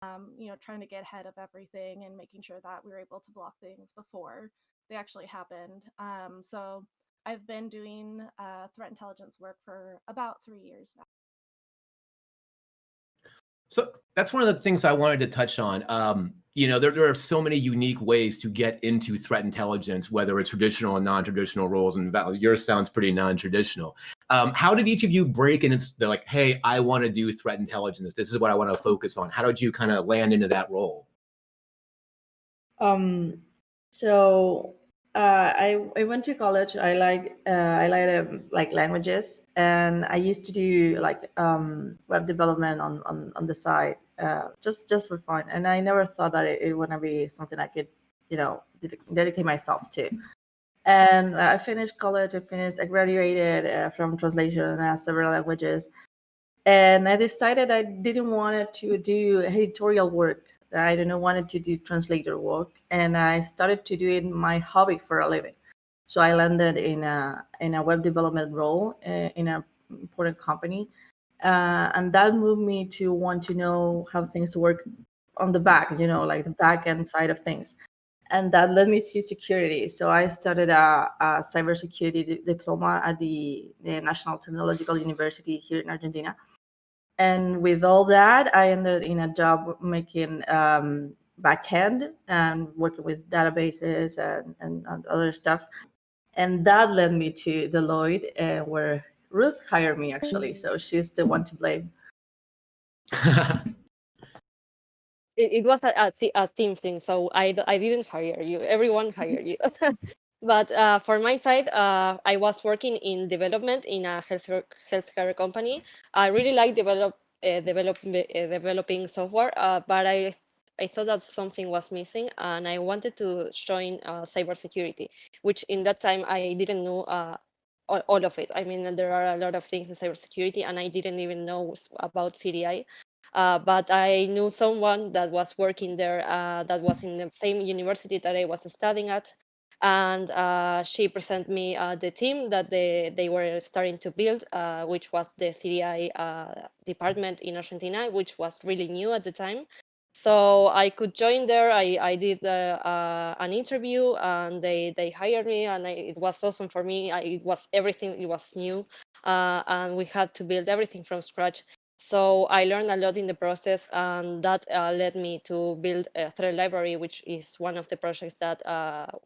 trying to get ahead of everything and making sure that we were able to block things before they actually happened. So I've been doing threat intelligence work for about 3 years now. So that's one of the things I wanted to touch on. There are so many unique ways to get into threat intelligence, whether it's traditional and non-traditional roles, and yours sounds pretty non-traditional. How did each of you break into, they're like, hey, I want to do threat intelligence. This is what I want to focus on. How did you kind of land into that role? I went to college. I like languages, and I used to do web development on the side, just for fun. And I never thought that it would be something I could, dedicate myself to. And I finished college. I graduated from translation several languages, and I decided I didn't want to do editorial work. I didn't want to do translator work, and I started to do it my hobby for a living. So I landed in a web development role in an important company, and that moved me to want to know how things work on the back, like the back end side of things, and that led me to security. So I started a cybersecurity diploma at the National Technological University here in Argentina. And with all that, I ended in a job making backend and working with databases and other stuff. And that led me to Deloitte, where Ruth hired me, actually. So she's the one to blame. It was a team thing, so I didn't hire you. Everyone hired you. But for my side, I was working in development in a healthcare company. I really like developing software, but I thought that something was missing, and I wanted to join cybersecurity, which in that time I didn't know all of it. I mean, there are a lot of things in cybersecurity, and I didn't even know about CDI. But I knew someone that was working there, that was in the same university that I was studying at, and she presented me the team that they were starting to build, which was the CDI department in Argentina, which was really new at the time. So I could join there. I did an interview, and they hired me, and it was awesome for me. It was everything. It was new, and we had to build everything from scratch. So I learned a lot in the process, and that led me to build a thread library, which is one of the projects that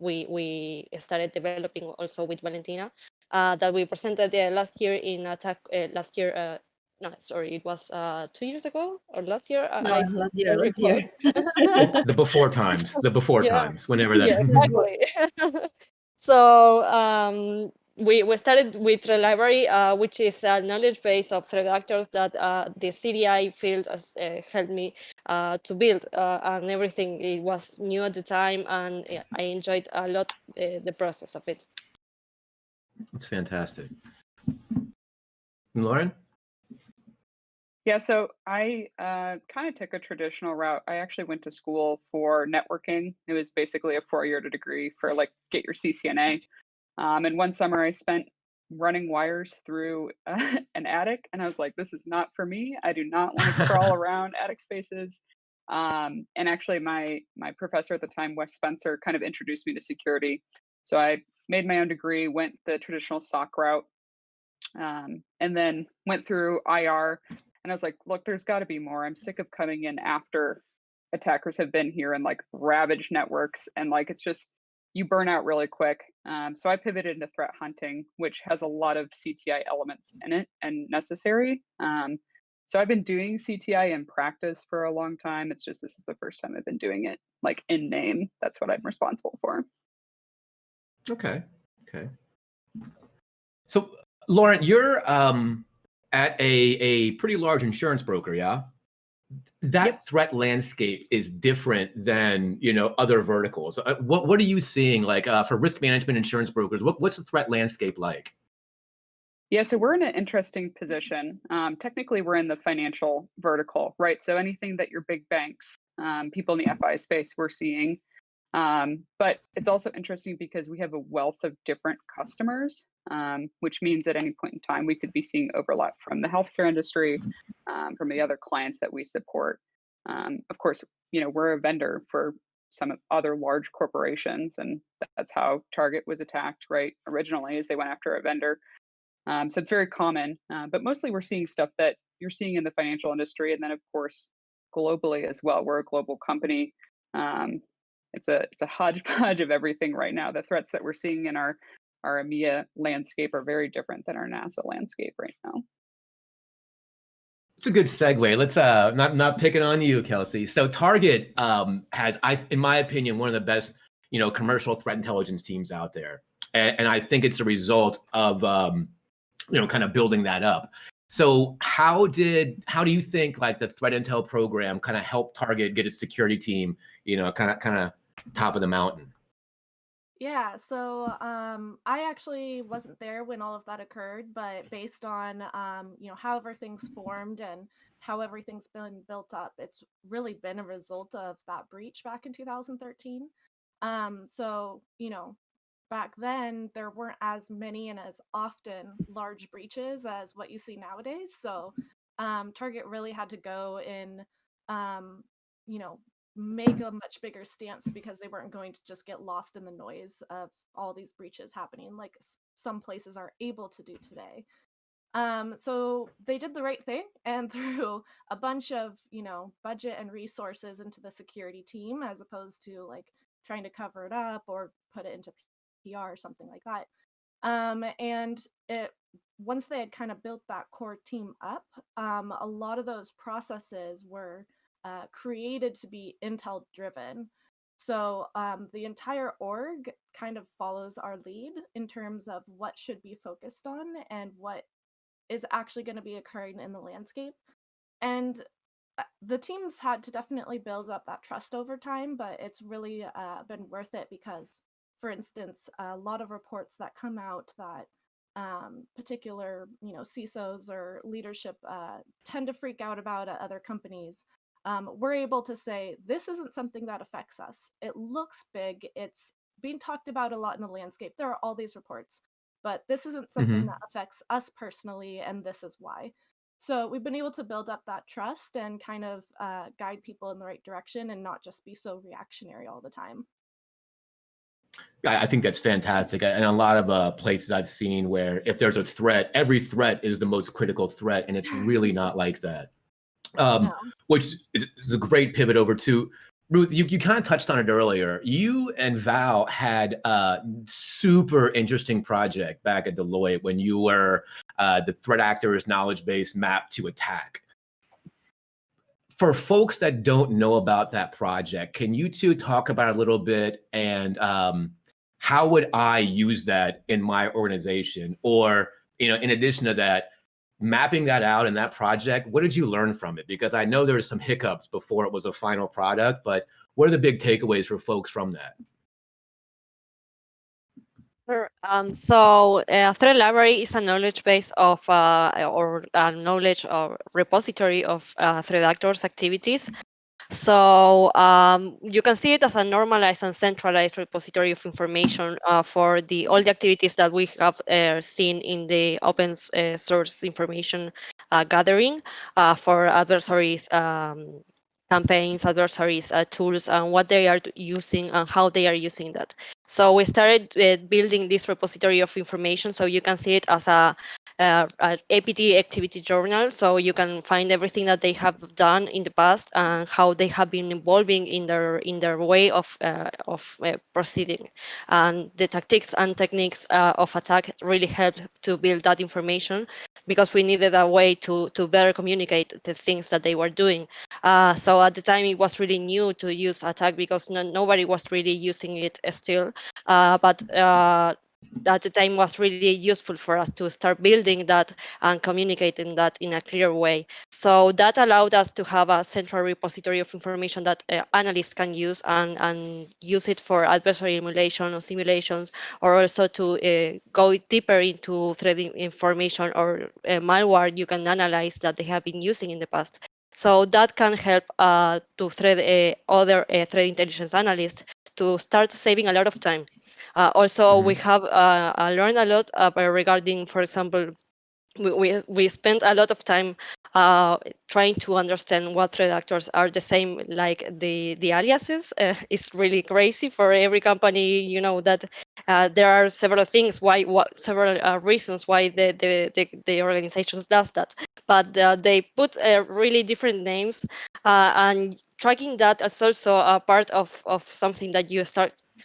we started developing also with Valentina, that we presented last year in Attack. Last year, no, sorry, it was 2 years ago or last year. No, last year. The before times, whenever that. Yeah, exactly. So we started with the library, which is a knowledge base of threat actors that the CDI field helped me to build, and everything. It was new at the time, and I enjoyed a lot the process of it. That's fantastic. Lauren? Yeah, so I kind of took a traditional route. I actually went to school for networking. It was basically a 4-year degree for get your CCNA. And one summer I spent running wires through an attic, and I was like, this is not for me. I do not want to crawl around attic spaces. And actually my professor at the time, Wes Spencer, kind of introduced me to security. So I made my own degree, went the traditional SOC route, and then went through IR. And I was like, look, there's got to be more. I'm sick of coming in after attackers have been here and ravaged networks. And it's just, you burn out really quick. So I pivoted into threat hunting, which has a lot of CTI elements in it and necessary. So I've been doing CTI in practice for a long time. It's just, this is the first time I've been doing it in name. That's what I'm responsible for. Okay. So Lauren, you're at a pretty large insurance broker, yeah? That Yep. threat landscape is different than other verticals. What are you seeing for risk management insurance brokers? What's the threat landscape like? Yeah, so we're in an interesting position. Technically, we're in the financial vertical, right? So anything that your big banks, people in the FI space, we're seeing. But it's also interesting because we have a wealth of different customers, which means at any point in time, we could be seeing overlap from the healthcare industry, from the other clients that we support. Of course, we're a vendor for some other large corporations, and that's how Target was attacked, right? Originally, as they went after a vendor. So it's very common, but mostly we're seeing stuff that you're seeing in the financial industry, and then of course globally as well. We're a global company. It's a hodgepodge of everything right now. The threats that we're seeing in our EMEA landscape are very different than our NASA landscape right now. It's a good segue. Let's not picking on you, Kelsey. So Target has, in my opinion, one of the best commercial threat intelligence teams out there, and I think it's a result of kind of building that up. So how do you think like the threat intel program kind of helped Target get its security team kind of top of the mountain? Yeah, so I actually wasn't there when all of that occurred, but based on how everything's formed and how everything's been built up, it's really been a result of that breach back in 2013. So back then there weren't as many and as often large breaches as what you see nowadays. So Target really had to go in, make a much bigger stance because they weren't going to just get lost in the noise of all these breaches happening like some places are able to do today. So they did the right thing and threw a bunch of budget and resources into the security team as opposed to like trying to cover it up or put it into PR or something like that. And once they had kind of built that core team up, a lot of those processes were created to be intel driven. So the entire org kind of follows our lead in terms of what should be focused on and what is actually going to be occurring in the landscape. And the teams had to definitely build up that trust over time, but it's really been worth it because, for instance, a lot of reports that come out that particular CISOs or leadership tend to freak out about at other companies, we're able to say, this isn't something that affects us. It looks big. It's being talked about a lot in the landscape. There are all these reports, but this isn't something that affects us personally, and this is why. So we've been able to build up that trust and kind of guide people in the right direction and not just be so reactionary all the time. I think that's fantastic. And a lot of places I've seen where if there's a threat, every threat is the most critical threat, and it's really not like that. Which is a great pivot over to Ruth. You kind of touched on it earlier. You and Val had a super interesting project back at Deloitte when you were the threat actors knowledge base mapped to attack. For folks that don't know about that project, can you two talk about it a little bit, and how would I use that in my organization? Or in addition to that, mapping that out in that project, what did you learn from it? Because I know there were some hiccups before it was a final product, but what are the big takeaways for folks from that? Sure. So threat library is a knowledge base of or a knowledge or repository of threat actors' activities. So you can see it as a normalized and centralized repository of information for all the activities that we have seen in the open source information gathering for adversaries, campaigns, adversaries, tools, and what they are using and how they are using that. So we started building this repository of information, so you can see it as a APT activity journal, so you can find everything that they have done in the past and how they have been evolving in their way of proceeding. And the tactics and techniques of attack really helped to build that information because we needed a way to better communicate the things that they were doing. So at the time, it was really new to use attack because nobody was really using it still. But at the time was really useful for us to start building that and communicating that in a clear way. So that allowed us to have a central repository of information that analysts can use and use it for adversary emulation or simulations, or also to go deeper into threat information or malware you can analyze that they have been using in the past. So that can help to other threat intelligence analysts to start saving a lot of time. Also, we have learned a lot regarding, for example, we spent a lot of time trying to understand what threat actors are the same like the aliases. It's really crazy for every company, that there are several things several reasons why the organizations does that, but they put really different names, and tracking that is also a part of something that you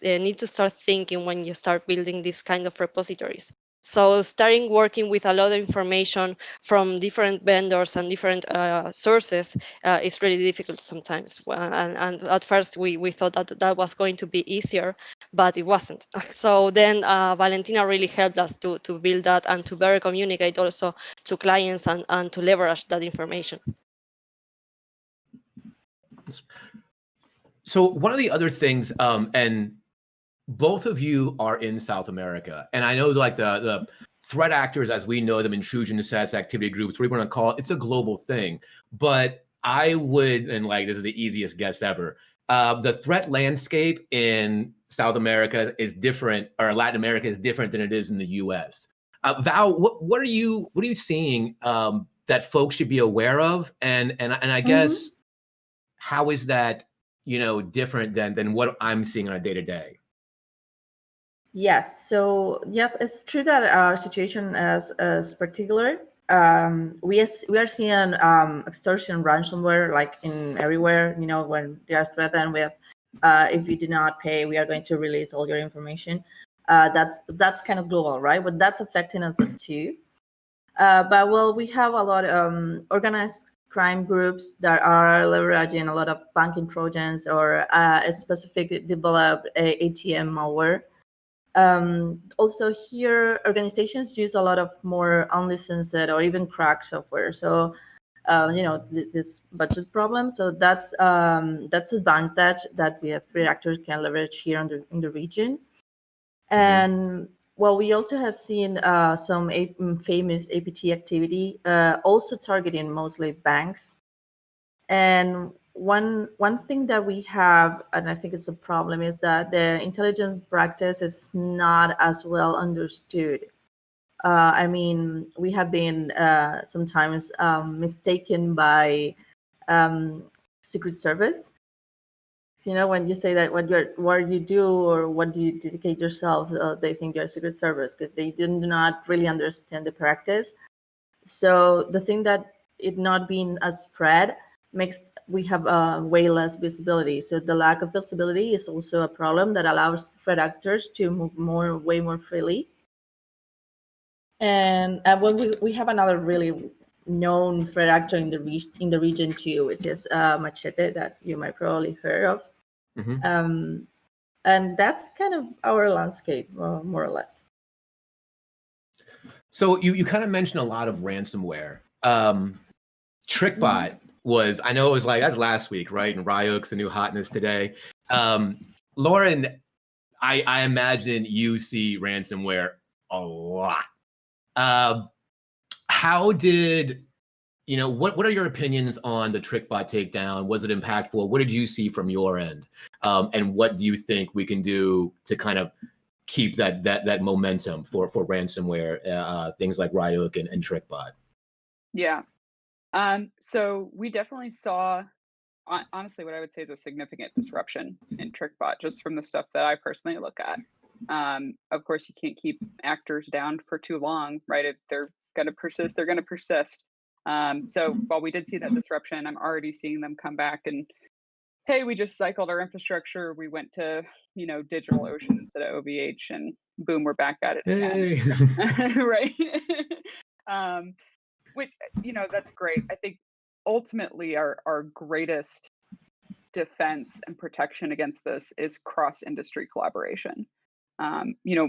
need to start thinking when you start building these kind of repositories. So starting working with a lot of information from different vendors and different sources is really difficult sometimes. And at first we thought that was going to be easier, but it wasn't. So then Valentina really helped us to build that and to better communicate also to clients and to leverage that information. So one of the other things, and both of you are in South America, and I know like the threat actors as we know them, intrusion sets, activity groups, whatever you want to call it, it's a global thing. But I would, and like this is the easiest guess ever, the threat landscape in South America is different, or Latin America is different than it is in the U.S. Val, what are you seeing that folks should be aware of, and I guess how is that different than what I'm seeing on a day-to-day? Yes. So yes, it's true that our situation is particular. We are seeing extortion ransomware like in everywhere. When they are threatened with, if you do not pay, we are going to release all your information. That's kind of global, right? But that's affecting us too. But well, we have a lot of organized crime groups that are leveraging a lot of banking trojans or a specific developed ATM malware. Also here, organizations use a lot of more unlicensed or even cracked software. So, this budget problem. So that's advantage that the threat actors can leverage here in the region. And well, we also have seen some famous APT activity, also targeting mostly banks. And one thing that we have, and I think it's a problem, is that the intelligence practice is not as well understood. I mean, we have been sometimes mistaken by Secret Service. When you say that what you do or what do you dedicate yourself, they think you're Secret Service because they do not really understand the practice. So the thing that it not being as spread makes we have way less visibility. So the lack of visibility is also a problem that allows threat actors to move way more freely. And when we have another really known threat actor in the region too, which is Machete, that you might probably heard of. And that's kind of our landscape, more or less. So you kind of mentioned a lot of ransomware. TrickBot was, I know it was like, that's last week, right? And Ryuk's the new hotness today. Lauren, I imagine you see ransomware a lot. How did, what are your opinions on the TrickBot takedown? Was it impactful? What did you see from your end? And what do you think we can do to kind of keep that momentum for ransomware, things like Ryuk and TrickBot? Yeah. So we definitely saw, honestly, what I would say is a significant disruption in TrickBot, just from the stuff that I personally look at. Of course, you can't keep actors down for too long, right? If they're going to persist, they're going to persist. So while we did see that disruption, I'm already seeing them come back and, hey, we just cycled our infrastructure. We went to, DigitalOcean instead of OVH, and boom, we're back at it again. Right? Which, that's great. I think ultimately our greatest defense and protection against this is cross-industry collaboration.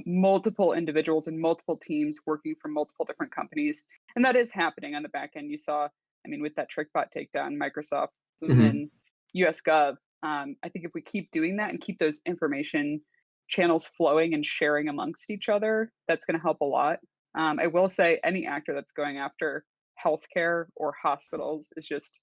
Multiple individuals and multiple teams working from multiple different companies. And that is happening on the back end. You saw, with that TrickBot takedown, Microsoft, Lumen, US Gov. I think if we keep doing that and keep those information channels flowing and sharing amongst each other, that's going to help a lot. I will say any actor that's going after healthcare or hospitals is just,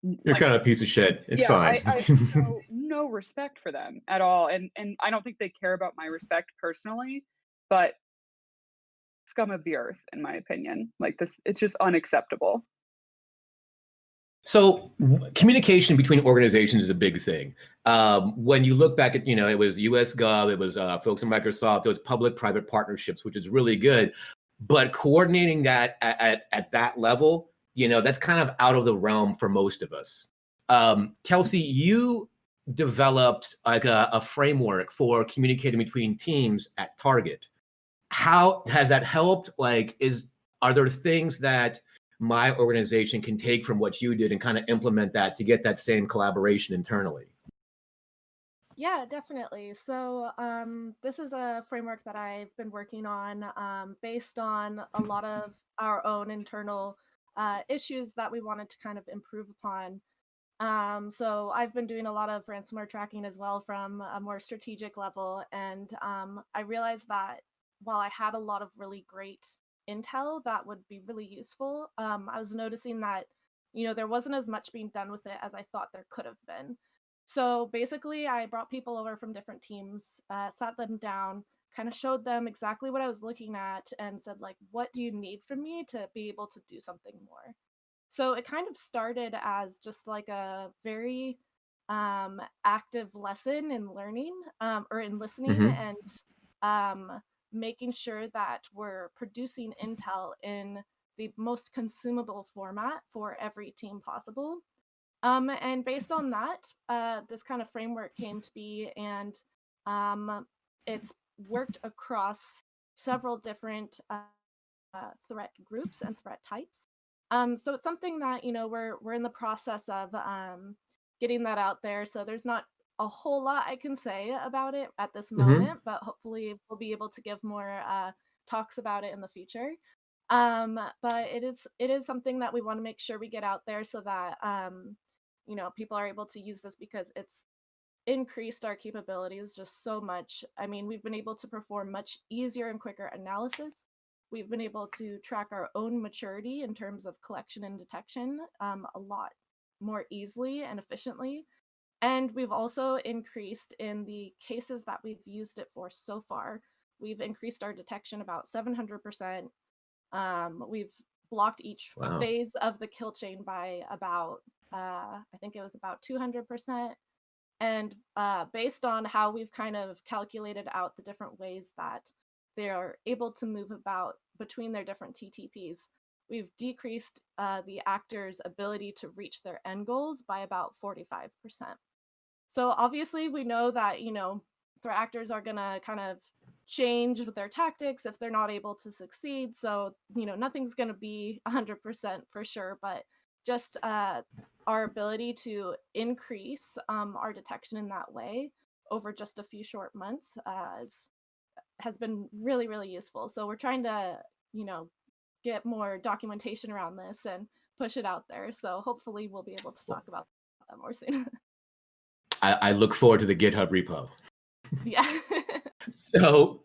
you're kind of a piece of shit. It's fine. I have no respect for them at all. And I don't think they care about my respect personally, but scum of the earth, in my opinion. Like this, it's just unacceptable. So communication between organizations is a big thing. When you look back at, it was US Gov, it was folks in Microsoft, those public-private partnerships, which is really good. But coordinating that at that level, that's kind of out of the realm for most of us. Kelsey, you developed like a framework for communicating between teams at Target. How has that helped? Are there things that my organization can take from what you did and kind of implement that to get that same collaboration internally? Yeah, definitely. So this is a framework that I've been working on based on a lot of our own internal issues that we wanted to kind of improve upon. So I've been doing a lot of ransomware tracking as well from a more strategic level. And I realized that while I had a lot of really great intel that would be really useful, I was noticing that, there wasn't as much being done with it as I thought there could have been. So basically, I brought people over from different teams, sat them down, kind of showed them exactly what I was looking at and said, like, what do you need from me to be able to do something more? So it kind of started as just like a very active lesson in learning or in listening and making sure that we're producing intel in the most consumable format for every team possible. And based on that, this kind of framework came to be, and it's worked across several different threat groups and threat types. So it's something that we're in the process of getting that out there. So there's not a whole lot I can say about it at this moment, but hopefully we'll be able to give more talks about it in the future. But it is something that we want to make sure we get out there so that people are able to use this, because it's increased our capabilities just so much. I mean, we've been able to perform much easier and quicker analysis. We've been able to track our own maturity in terms of collection and detection a lot more easily and efficiently. And we've also increased in the cases that we've used it for so far. We've increased our detection about 700%. We've blocked each phase of the kill chain by about, I think it was about 200%. And based on how we've kind of calculated out the different ways that they are able to move about between their different TTPs, we've decreased the actor's ability to reach their end goals by about 45%. So obviously we know that, threat actors are going to kind of change with their tactics if they're not able to succeed. So, nothing's going to be 100% for sure, but just our ability to increase our detection in that way over just a few short months has been really, really useful. So we're trying to, get more documentation around this and push it out there. So hopefully we'll be able to talk about that more soon. I look forward to the GitHub repo. Yeah. So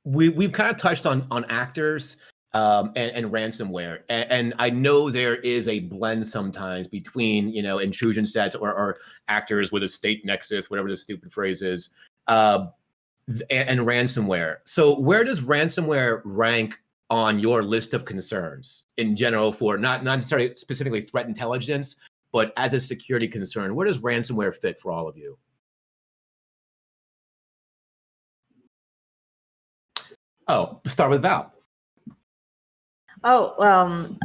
we've kind of touched on actors and ransomware, and I know there is a blend sometimes between intrusion sets or actors with a state nexus, whatever the stupid phrase is, and ransomware. So where does ransomware rank on your list of concerns in general, for not necessarily specifically threat intelligence, but as a security concern? Where does ransomware fit for all of you? Oh, start with Val. Oh,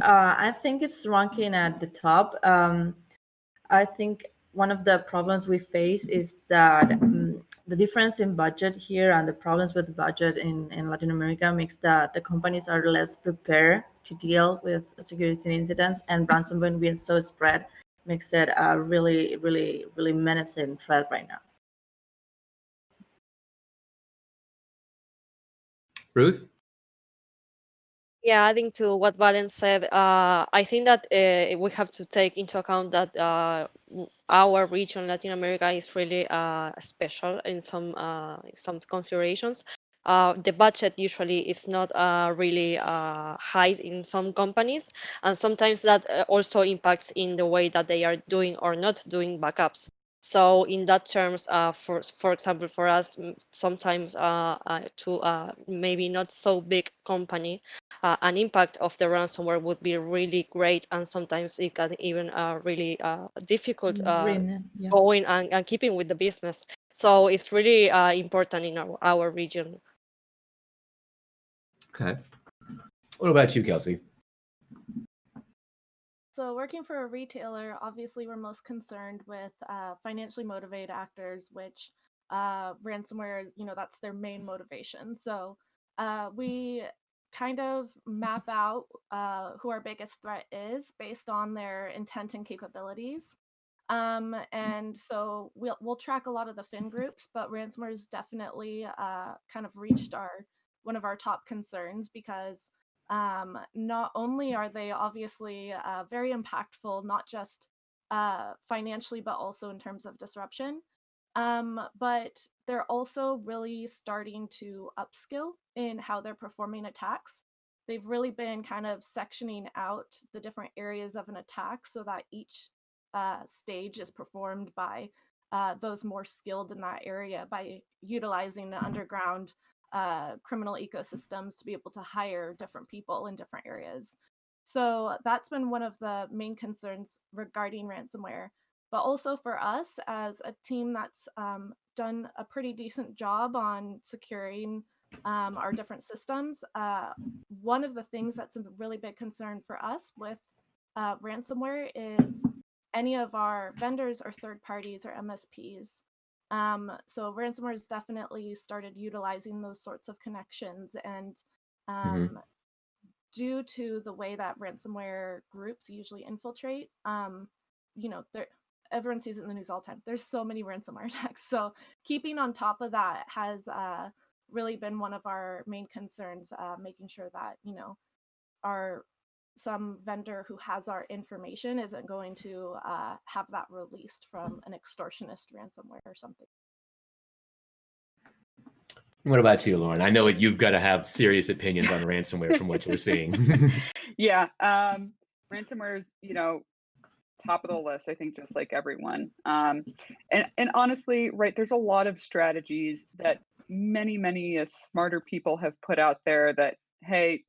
I think it's ranking at the top. I think one of the problems we face is that the difference in budget here and the problems with the budget in Latin America makes that the companies are less prepared to deal with security incidents, and ransomware being so spread makes it a really, really, really menacing threat right now. Ruth? Yeah, adding to what Valen said, I think that we have to take into account that our region, Latin America, is really special in some considerations. The budget usually is not really high in some companies, and sometimes that also impacts in the way that they are doing or not doing backups. So in that terms, for example, for us, sometimes to maybe not so big company, an impact of the ransomware would be really great, and sometimes it can even really difficult Yeah. going and keeping with the business. So it's really important in our region. Okay. What about you, Kelsey? So working for a retailer, obviously we're most concerned with financially motivated actors, which ransomware is, that's their main motivation. So we kind of map out who our biggest threat is based on their intent and capabilities. And so we'll track a lot of the fin groups, but ransomware is definitely kind of reached one of our top concerns because not only are they obviously very impactful, not just financially, but also in terms of disruption. But they're also really starting to upskill in how they're performing attacks. They've really been kind of sectioning out the different areas of an attack so that each stage is performed by those more skilled in that area by utilizing the underground criminal ecosystems to be able to hire different people in different areas. So that's been one of the main concerns regarding ransomware. But also for us as a team that's done a pretty decent job on securing our different systems, one of the things that's a really big concern for us with ransomware is any of our vendors or third parties or MSPs. So ransomware has definitely started utilizing those sorts of connections, and due to the way that ransomware groups usually infiltrate, everyone sees it in the news all the time. There's so many ransomware attacks. So keeping on top of that has really been one of our main concerns, making sure that, some vendor who has our information isn't going to have that released from an extortionist ransomware or something. What about you, Lauren? I know you've got to have serious opinions on ransomware from what you're seeing. Yeah, ransomware is, top of the list, I think, just like everyone. And honestly, right, there's a lot of strategies that many smarter people have put out there that, hey,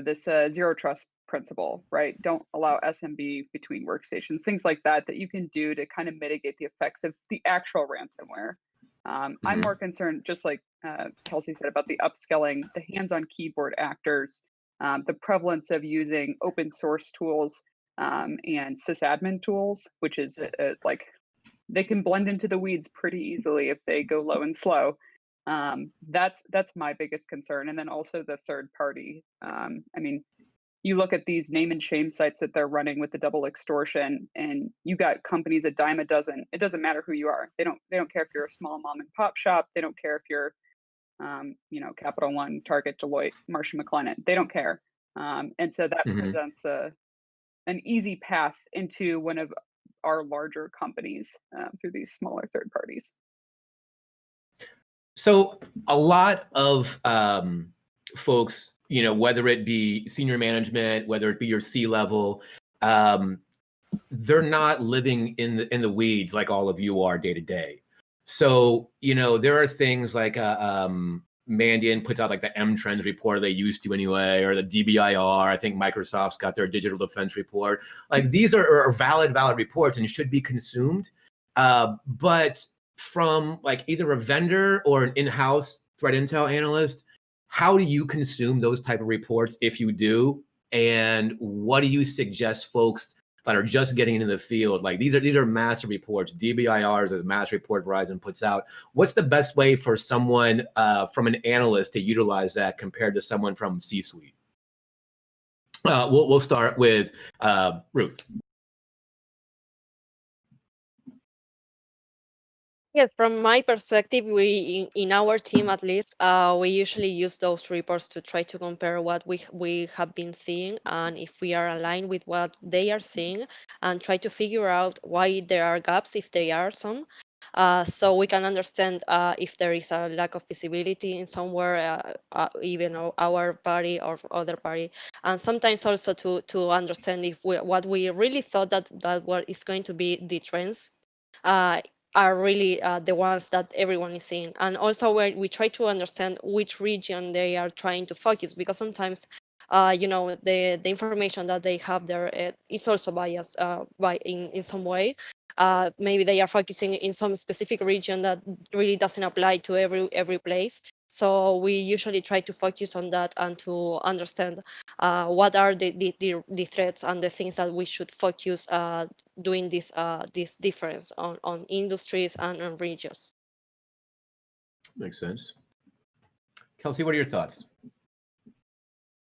this zero trust principle, right? Don't allow SMB between workstations, things like that you can do to kind of mitigate the effects of the actual ransomware. I'm more concerned, just like Kelsey said, about the upskilling, the hands-on keyboard actors, the prevalence of using open source tools and sysadmin tools, which is like they can blend into the weeds pretty easily if they go low and slow. That's my biggest concern. And then also the third party. I mean, you look at these name and shame sites that they're running with the double extortion, and you got companies a dime a dozen. It doesn't matter who you are. They don't care if you're a small mom and pop shop. They don't care if you're, Capital One, Target, Deloitte, Marsh & McLennan. They don't care. And so that presents an easy path into one of our larger companies through these smaller third parties. So a lot of folks, whether it be senior management, whether it be your C-level, they're not living in the weeds like all of you are day to day. So, there are things like Mandiant puts out like the M Trends report they used to anyway, or the DBIR. I think Microsoft's got their digital defense report. Like these are valid reports and should be consumed. But from like either a vendor or an in-house threat intel analyst, how do you consume those type of reports if you do? And what do you suggest folks that are just getting into the field? Like these are massive reports. DBIR is a massive report Verizon puts out. What's the best way for someone from an analyst to utilize that compared to someone from C-suite? We'll start with Ruth. Yes, from my perspective, we in our team at least, we usually use those reports to try to compare what we have been seeing and if we are aligned with what they are seeing, and try to figure out why there are gaps if there are some. so we can understand if there is a lack of visibility in somewhere, even our party or other party, and sometimes also to understand if what we really thought that what is going to be the trends are really the ones that everyone is seeing. And also we try to understand which region they are trying to focus, because sometimes the information that they have there is also biased by in some way. Maybe they are focusing in some specific region that really doesn't apply to every place. So we usually try to focus on that and to understand what are the threats and the things that we should focus doing this difference on industries and on regions. Makes sense. Kelsey, what are your thoughts?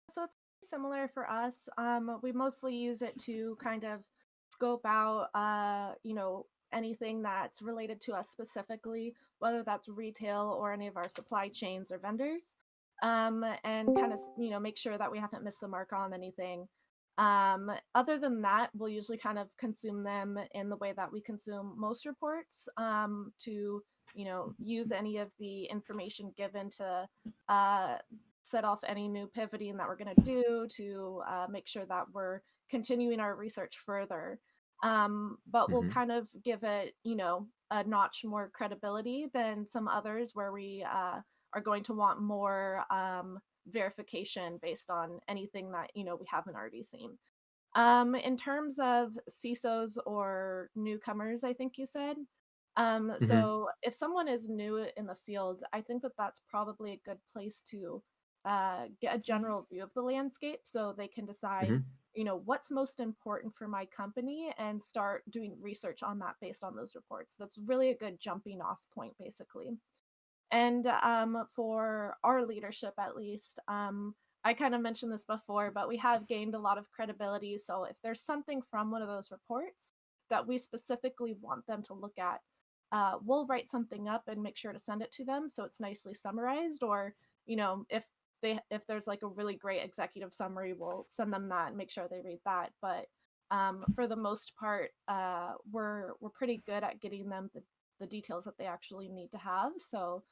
So it's similar for us. We mostly use it to kind of scope out, anything that's related to us specifically, whether that's retail or any of our supply chains or vendors, and kind of, make sure that we haven't missed the mark on anything. Other than that, we'll usually kind of consume them in the way that we consume most reports, to, use any of the information given to set off any new pivoting that we're going to do to make sure that we're continuing our research further. But we'll kind of give it, a notch more credibility than some others where we are going to want more verification based on anything that, we haven't already seen. In terms of CISOs or newcomers, I think you said. So if someone is new in the field, I think that that's probably a good place to get a general view of the landscape so they can decide, what's most important for my company and start doing research on that based on those reports. That's really a good jumping off point, basically. And for our leadership, at least, I kind of mentioned this before, but we have gained a lot of credibility. So if there's something from one of those reports that we specifically want them to look at, we'll write something up and make sure to send it to them so it's nicely summarized. Or, if there's like a really great executive summary, we'll send them that and make sure they read that. But for the most part, we're pretty good at getting them the details that they actually need to have. So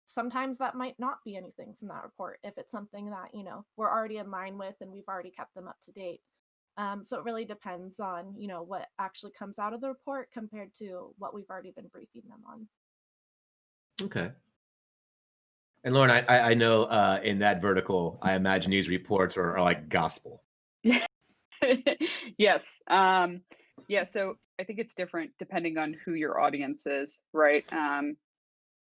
sometimes that might not be anything from that report if it's something that, we're already in line with and we've already kept them up to date. So it really depends on, what actually comes out of the report compared to what we've already been briefing them on. Okay. And Lauren, I know in that vertical, I imagine these reports are like gospel. Yes. Yeah. So I think it's different depending on who your audience is, right?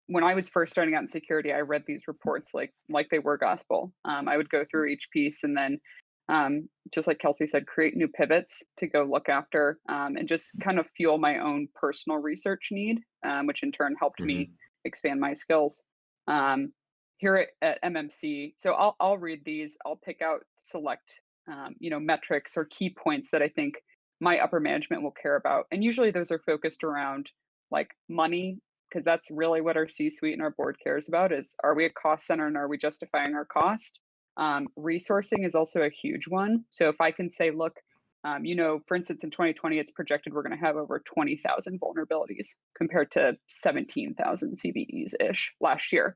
When I was first starting out in security, I read these reports like they were gospel. I would go through each piece and then, just like Kelsey said, create new pivots to go look after, and just kind of fuel my own personal research need, which in turn helped me expand my skills. Here at MMC, so I'll read these. I'll pick out select, metrics or key points that I think my upper management will care about, and usually those are focused around like money, because that's really what our C-suite and our board cares about is, are we a cost center and are we justifying our cost? Resourcing is also a huge one. So if I can say, look, for instance, in 2020, it's projected we're going to have over 20,000 vulnerabilities compared to 17,000 CVEs-ish last year.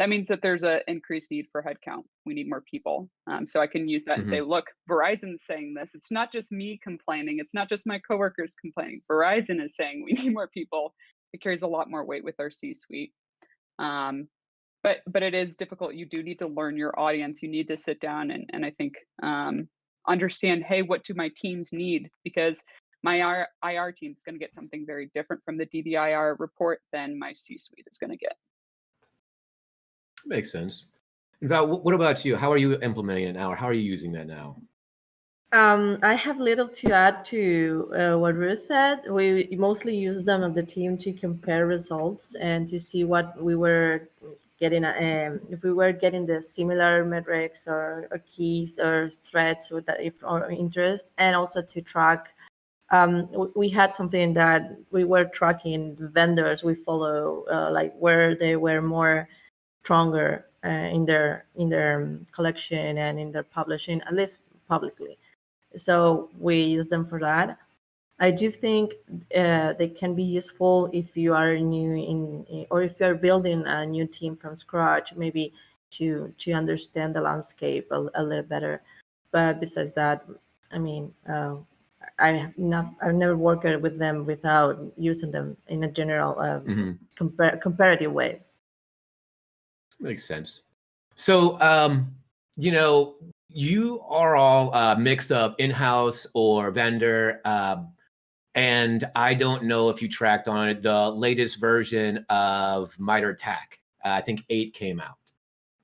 That means that there's an increased need for headcount. We need more people. So I can use that and say, look, Verizon's saying this. It's not just me complaining. It's not just my coworkers complaining. Verizon is saying we need more people. It carries a lot more weight with our C-suite. But it is difficult. You do need to learn your audience. You need to sit down and I think understand, hey, what do my teams need? Because my IR team is going to get something very different from the DBIR report than my C-suite is going to get. Makes sense. Val, what about you? How are you implementing it now, or how are you using that now? I have little to add to what Ruth said. We mostly use them on the team to compare results and to see what we were getting, if we were getting the similar metrics or keys or threats with that, if our interest, and also to track. We had something that we were tracking the vendors we follow, like where they were more stronger in their collection and in their publishing, at least publicly. So we use them for that. I do think they can be useful if you are new or if you're building a new team from scratch, maybe to understand the landscape a little better. But besides that, I mean, I've never worked with them without using them in a general comparative way. Makes sense. So, you are all mix of in-house or vendor. And I don't know if you tracked on it, the latest version of MITRE ATT&CK. I think 8 came out.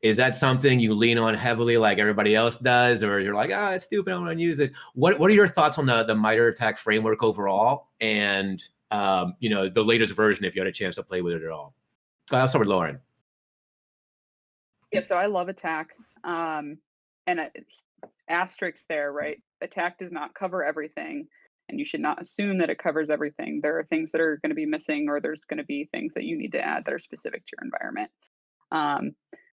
Is that something you lean on heavily like everybody else does? Or you're like, it's stupid, I don't want to use it. What are your thoughts on the MITRE ATT&CK framework overall? And, the latest version, if you had a chance to play with it at all? I'll start with Lauren. Yeah, so I love attack. And asterisk there, right? Attack does not cover everything, and you should not assume that it covers everything. There are things that are going to be missing, or there's going to be things that you need to add that are specific to your environment.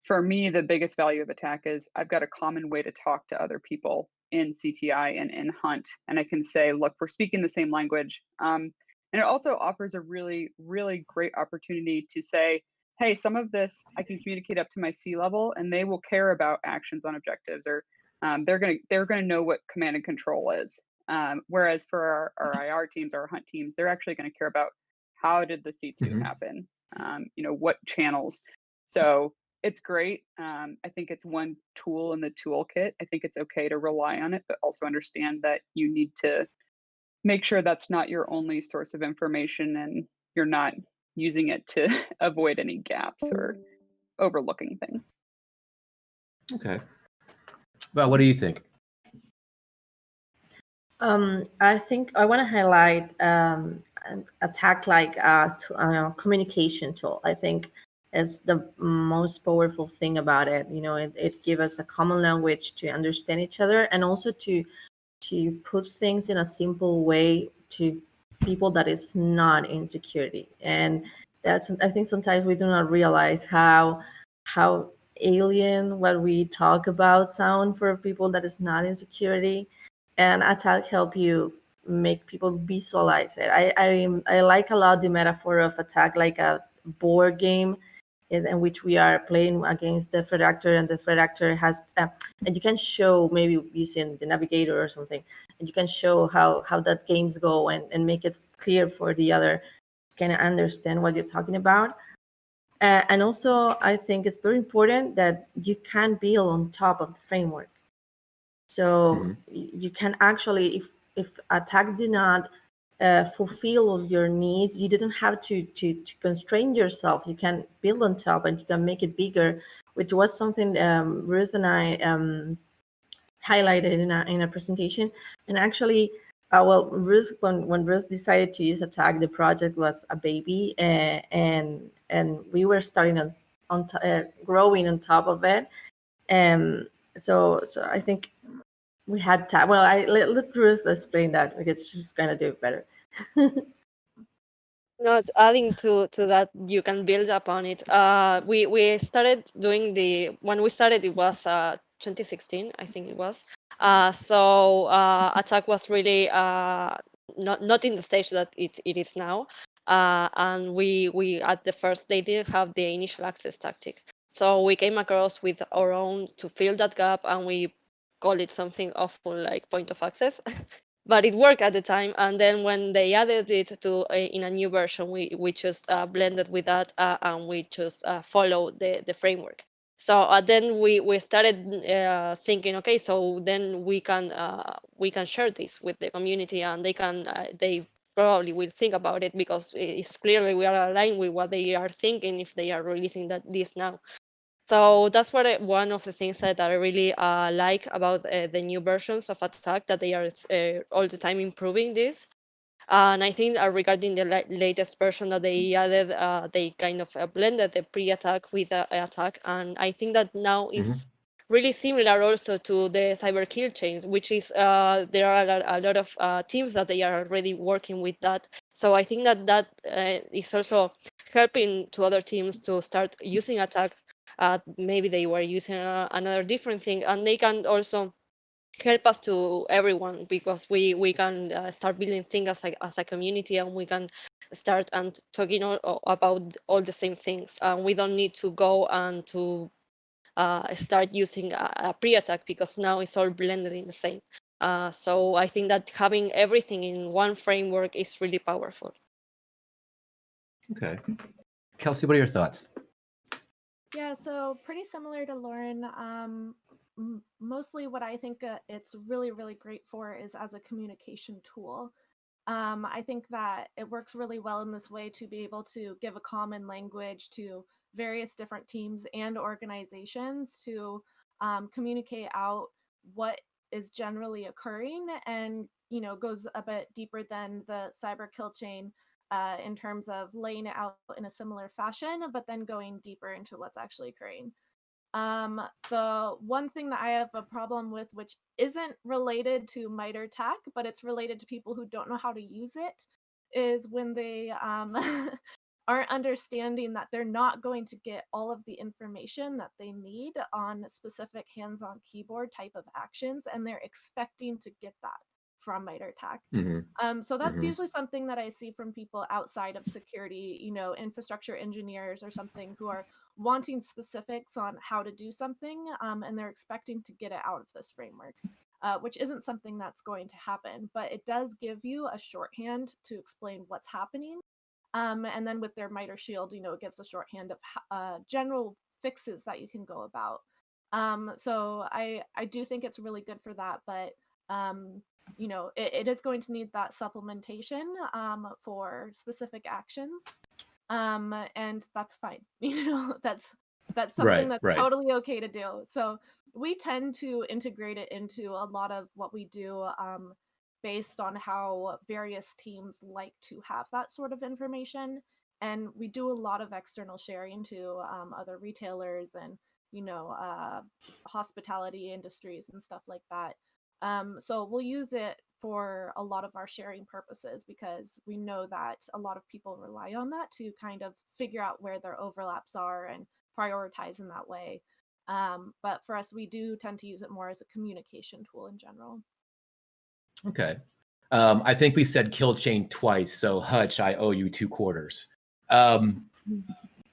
For me, the biggest value of attack is I've got a common way to talk to other people in CTI and in Hunt, and I can say, look, we're speaking the same language. And it also offers a really, really great opportunity to say, hey, some of this I can communicate up to my C level, and they will care about actions on objectives, or they're gonna know what command and control is. Whereas for our IR teams, our Hunt teams, they're actually going to care about how did the C2 happen, what channels. So it's great. I think it's one tool in the toolkit. I think it's okay to rely on it, but also understand that you need to make sure that's not your only source of information, and you're not using it to avoid any gaps or overlooking things. Okay. Well, what do you think? I think I want to highlight attack like communication tool. I think is the most powerful thing about it. It gives us a common language to understand each other, and also to put things in a simple way to people that is not in security. And that's, I think sometimes we do not realize how alien what we talk about sound for people that is not in security. And attack help you make people visualize it. I like a lot the metaphor of attack like a board game in which we are playing against the threat actor, and the threat actor has and you can show, maybe using the navigator or something, and you can show how that games go, and make it clear for the other kind of understand what you're talking about. And also I think it's very important that you can build on top of the framework. So you can actually, if attack did not fulfill all your needs, you didn't have to constrain yourself. You can build on top, and you can make it bigger, which was something Ruth and I highlighted in a presentation. And actually, Ruth, when Ruth decided to use attack, the project was a baby, and we were starting on growing on top of it. So I think we had time. Well, let Ruth explain that, because she's gonna do it better. Not adding to that, you can build upon it. We started doing when we started, it was 2016, I think it was. So attack was really not in the stage that it is now. And we at the first, they didn't have the initial access tactic. So we came across with our own to fill that gap, and we call it something awful like point of access. But it worked at the time. And then when they added it to in a new version, we just blended with that, and we just follow the framework. So then we started thinking, okay, so then we can share this with the community, and they probably will think about it, because it's clearly we are aligned with what they are thinking if they are releasing this now. So that's one of the things that I really like about the new versions of attack, that they are all the time improving this. And I think regarding the latest version that they added, they kind of blended the pre-attack with the attack. And I think that now is really similar also to the cyber kill chains, which is there are a lot of teams that they are already working with that. So I think that is also helping to other teams to start using attack. Maybe they were using another different thing, and they can also help us to everyone, because we can start building things as a community, and we can start and talking about all the same things, and we don't need to go and to start using a pre-attack, because now it's all blended in the same. So I think that having everything in one framework is really powerful. Okay. Kelsey, what are your thoughts? Yeah, so pretty similar to Lauren. Mostly what I think it's really, really great for is as a communication tool. I think that it works really well in this way to be able to give a common language to various different teams and organizations to communicate out what is generally occurring, and goes a bit deeper than the cyber kill chain in terms of laying it out in a similar fashion, but then going deeper into what's actually occurring. The one thing that I have a problem with, which isn't related to MITRE TAC, but it's related to people who don't know how to use it, is when they aren't understanding that they're not going to get all of the information that they need on specific hands-on keyboard type of actions, and they're expecting to get that from MITRE TAC. So that's usually something that I see from people outside of security, infrastructure engineers or something, who are wanting specifics on how to do something, and they're expecting to get it out of this framework, which isn't something that's going to happen, but it does give you a shorthand to explain what's happening. And then with their MITRE Shield, it gives a shorthand of general fixes that you can go about. So I do think it's really good for that, but it is going to need that supplementation for specific actions, and that's fine. That's something that's totally okay to do. So we tend to integrate it into a lot of what we do, based on how various teams like to have that sort of information, and we do a lot of external sharing to other retailers and hospitality industries and stuff like that. So we'll use it for a lot of our sharing purposes, because we know that a lot of people rely on that to kind of figure out where their overlaps are and prioritize in that way. But for us, we do tend to use it more as a communication tool in general. Okay. I think we said kill chain twice, so Hutch, I owe you 2 quarters.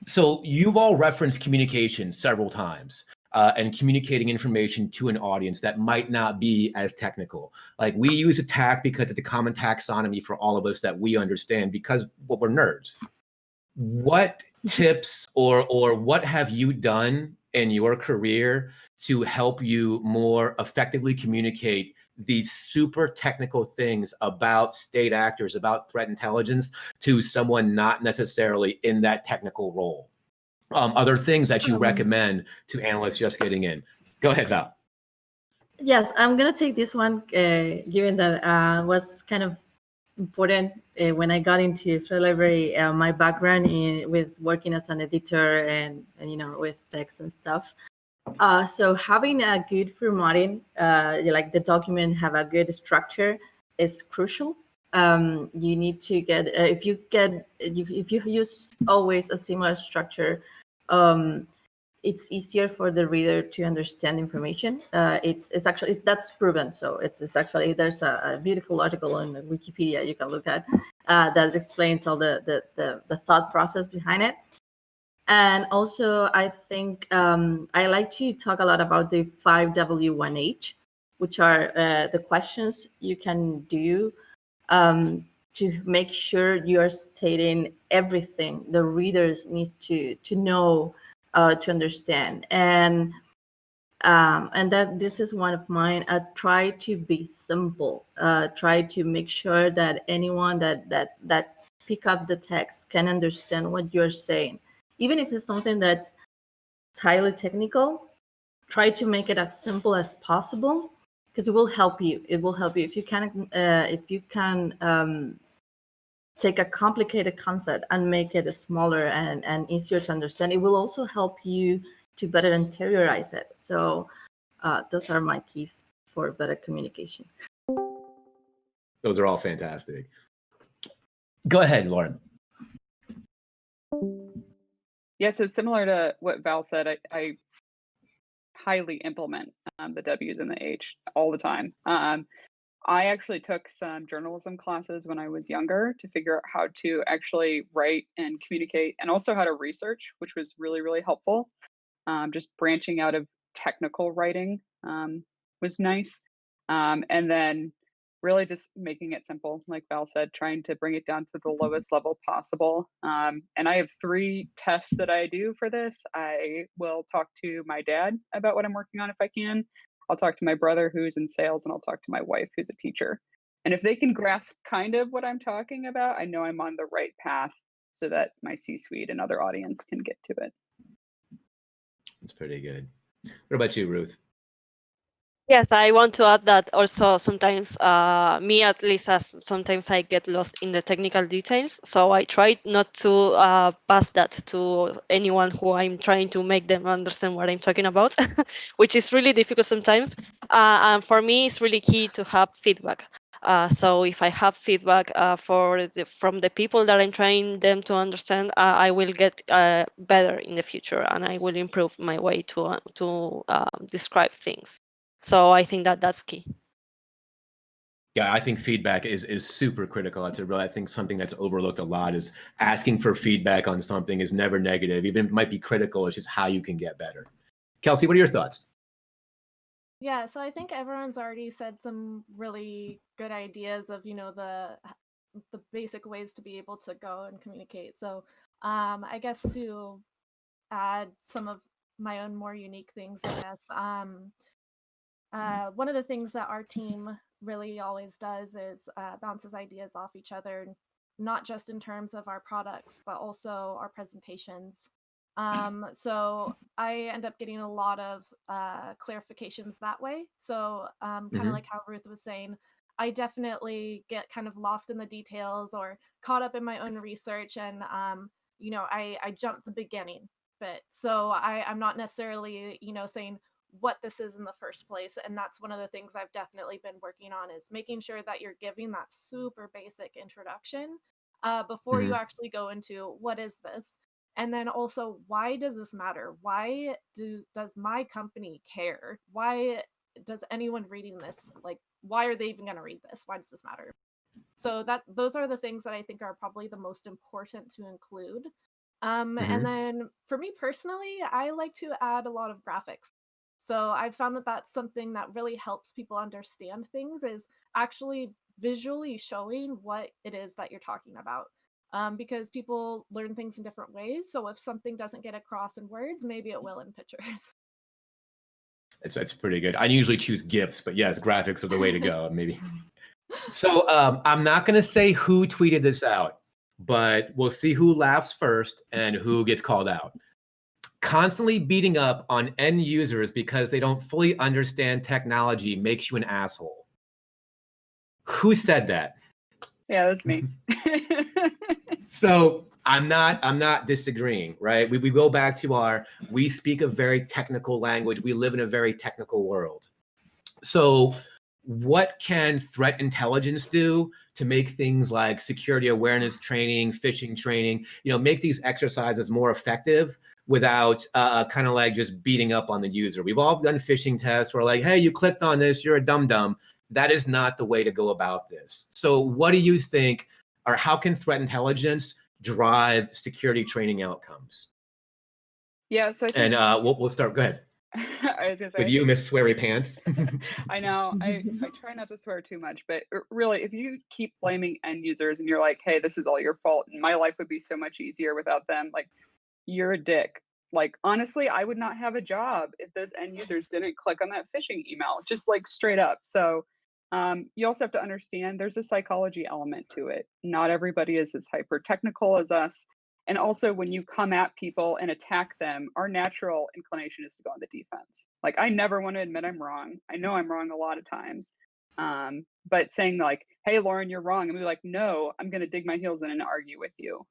So you've all referenced communication several times. And communicating information to an audience that might not be as technical. Like, we use attack because it's a common taxonomy for all of us that we understand, because we're nerds. What tips or what have you done in your career to help you more effectively communicate these super technical things about state actors, about threat intelligence, to someone not necessarily in that technical role? Other things that you recommend to analysts just getting in? Go ahead, Val. Yes, I'm gonna take this one, given that was kind of important when I got into thread library. My background with working as an editor and with text and stuff. So having a good formatting, like the document have a good structure, is crucial. You need to get if you use always a similar structure, it's easier for the reader to understand information. It's actually that's proven. So it's actually, there's a beautiful article on Wikipedia you can look at that explains all the thought process behind it. And also, I think I like to talk a lot about the 5W1H, which are the questions you can do to make sure you are stating everything the readers needs to know, to understand. And that this is one of mine. Try to be simple. Try to make sure that anyone that pick up the text can understand what you're saying. Even if it's something that's highly technical, try to make it as simple as possible, because it will help you. It will help you if you can take a complicated concept and make it smaller and easier to understand. It will also help you to better interiorize it. So those are my keys for better communication. Those are all fantastic. Go ahead, Lauren. Yeah, so similar to what Val said, I highly implement the W's and the H all the time. I actually took some journalism classes when I was younger to figure out how to actually write and communicate, and also how to research, which was really, really helpful. Just branching out of technical writing was nice. And then really just making it simple, like Val said, trying to bring it down to the lowest level possible. And I have 3 tests that I do for this. I will talk to my dad about what I'm working on if I can. I'll talk to my brother who's in sales, and I'll talk to my wife who's a teacher. And if they can grasp kind of what I'm talking about, I know I'm on the right path so that my C-suite and other audience can get to it. That's pretty good. What about you, Ruth? Yes, I want to add that also sometimes, me at least, as sometimes I get lost in the technical details. So I try not to pass that to anyone who I'm trying to make them understand what I'm talking about, which is really difficult sometimes. And for me, it's really key to have feedback. So if I have feedback from the people that I'm trying them to understand, I will get better in the future, and I will improve my way to describe things. So I think that that's key. Yeah, I think feedback is super critical. It's I think something that's overlooked a lot is asking for feedback on something is never negative. Even if it might be critical, it's just how you can get better. Kelsey, what are your thoughts? Yeah, so I think everyone's already said some really good ideas of, the basic ways to be able to go and communicate. So I guess to add some of my own more unique things, I guess. One of the things that our team really always does is bounces ideas off each other, not just in terms of our products, but also our presentations. So I end up getting a lot of clarifications that way. So kind of like how Ruth was saying, I definitely get kind of lost in the details or caught up in my own research, and I jump the beginning bit. So I'm not necessarily saying what this is in the first place, and that's one of the things I've definitely been working on, is making sure that you're giving that super basic introduction before you actually go into what is this, and then also why does this matter, why does my company care, why does anyone reading this, like, why are they even going to read this, why does this matter? So those are the things that I think are probably the most important to include. And then for me personally, I like to add a lot of graphics. So I've found that that's something that really helps people understand things, is actually visually showing what it is that you're talking about. Because people learn things in different ways. So if something doesn't get across in words, maybe it will in pictures. It's pretty good. I usually choose GIFs, but yes, graphics are the way to go, maybe. So I'm not going to say who tweeted this out, but we'll see who laughs first and who gets called out. Constantly beating up on end users because they don't fully understand technology makes you an asshole. Who said that? Yeah, that's me. So I'm not disagreeing, right? We go back to we speak a very technical language. We live in a very technical world. So what can threat intelligence do to make things like security awareness training, phishing training, make these exercises more effective without kind of like just beating up on the user? We've all done phishing tests where like, hey, you clicked on this, you're a dum-dum. That is not the way to go about this. So what do you think, or how can threat intelligence drive security training outcomes? Yeah, so I think, and we'll start. Go ahead. I was gonna say, With you, Miss Sweary Pants. I know, I try not to swear too much, but really, if you keep blaming end users and you're like, hey, this is all your fault, and my life would be so much easier without them, like, you're a dick. Like, honestly, I would not have a job if those end users didn't click on that phishing email, just like straight up. So you also have to understand there's a psychology element to it. Not everybody is as hyper technical as us. And also, when you come at people and attack them, our natural inclination is to go on the defense. Like, I never want to admit I'm wrong. I know I'm wrong a lot of times. But saying like, hey, Lauren, you're wrong. And be like, no, I'm going to dig my heels in and argue with you.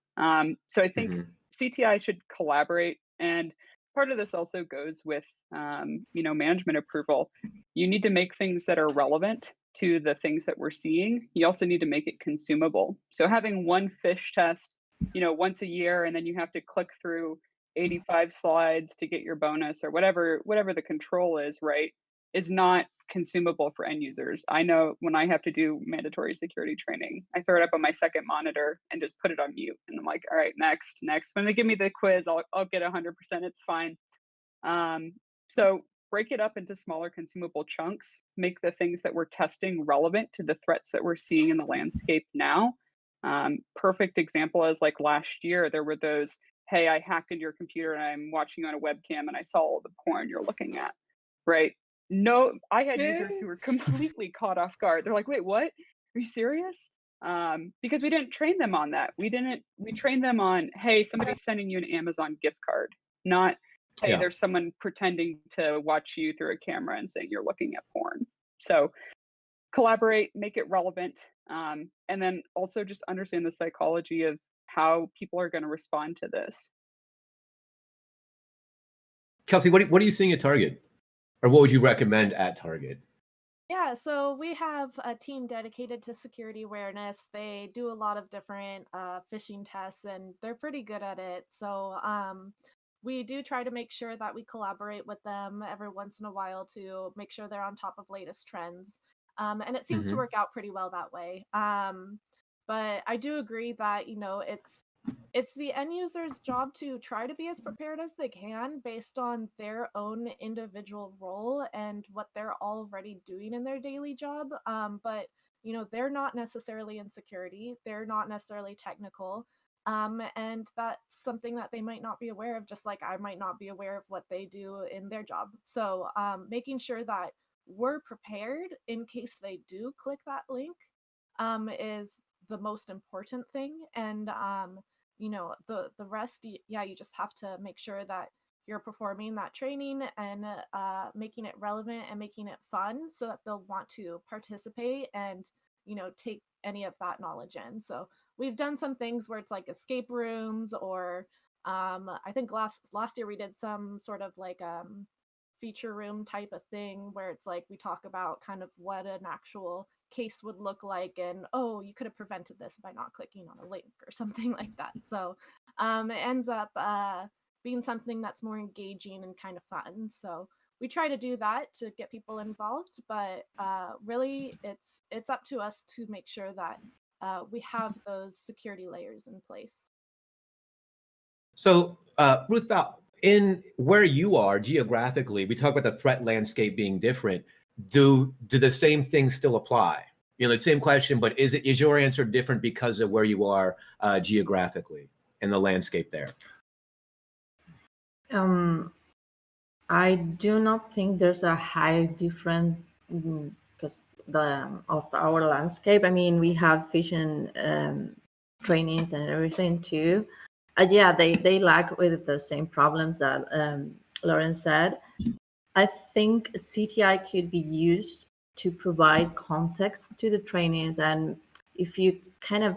So I think CTI should collaborate. And part of this also goes with, management approval. You need to make things that are relevant to the things that we're seeing. You also need to make it consumable. So having one phish test, once a year, and then you have to click through 85 slides to get your bonus or whatever the control is, right, is not consumable for end users. I know when I have to do mandatory security training, I throw it up on my second monitor and just put it on mute. And I'm like, all right, next. When they give me the quiz, I'll get 100%. It's fine. So break it up into smaller consumable chunks, make the things that we're testing relevant to the threats that we're seeing in the landscape now. Perfect example is like last year, there were those, hey, I hacked into your computer and I'm watching you on a webcam and I saw all the porn you're looking at, right? No, I had users who were completely caught off guard. They're like, wait, what? Are you serious? Because we didn't train them on that. We trained them on, hey, somebody's sending you an Amazon gift card, not, hey, there's someone pretending to watch you through a camera and saying you're looking at porn. So collaborate, make it relevant, and then also just understand the psychology of how people are going to respond to this. Kelsey, what are you seeing at Target? Or what would you recommend at Target? Yeah, so we have a team dedicated to security awareness. They do a lot of different phishing tests, and they're pretty good at it. So we do try to make sure that we collaborate with them every once in a while to make sure they're on top of latest trends. And it seems to work out pretty well that way. But I do agree that, it's the end user's job to try to be as prepared as they can based on their own individual role and what they're already doing in their daily job. But they're not necessarily in security, they're not necessarily technical, and that's something that they might not be aware of, just like I might not be aware of what they do in their job. So making sure that we're prepared in case they do click that link is the most important thing. And the rest, you just have to make sure that you're performing that training and making it relevant and making it fun so that they'll want to participate and take any of that knowledge in. So we've done some things where it's like escape rooms, or I think last year we did some sort of like feature room type of thing where it's like we talk about kind of what an actual case would look like, and you could have prevented this by not clicking on a link or something like that. So it ends up being something that's more engaging and kind of fun. So we try to do that to get people involved, but really it's up to us to make sure that we have those security layers in place. So Ruth, in where you are geographically, we talk about the threat landscape being different. Do the same things still apply? The same question, but is your answer different because of where you are geographically in the landscape there? I do not think there's a high difference because of our landscape. I mean, we have phishing trainings and everything too. Yeah, they lack with the same problems that Lauren said. I think CTI could be used to provide context to the trainings, and if you kind of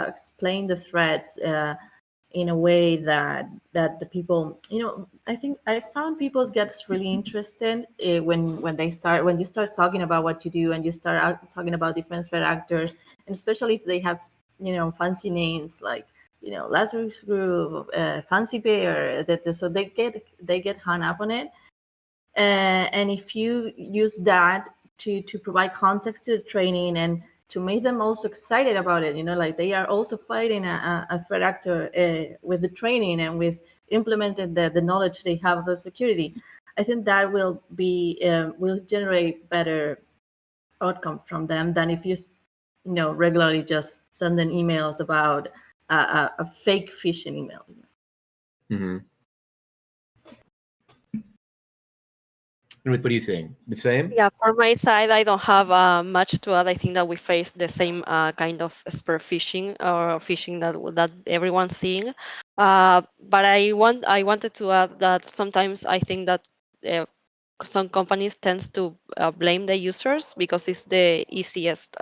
explain the threats in a way that the people, I think I found people gets really interested when you start talking about what you do and you start talking about different threat actors, and especially if they have fancy names like Lazarus Group, Fancy Bear, so they get hung up on it. And if you use that to provide context to the training and to make them also excited about it, like they are also fighting a threat actor with the training and with implementing the knowledge they have of the security, I think that will generate better outcome from them than if you regularly just send them emails about a fake phishing email. Mm-hmm. Ruth, what are you saying? The same? Yeah, for my side, I don't have much to add. I think that we face the same kind of spear phishing or phishing that everyone's seeing. But I wanted to add that sometimes I think that some companies tends to blame the users because it's the easiest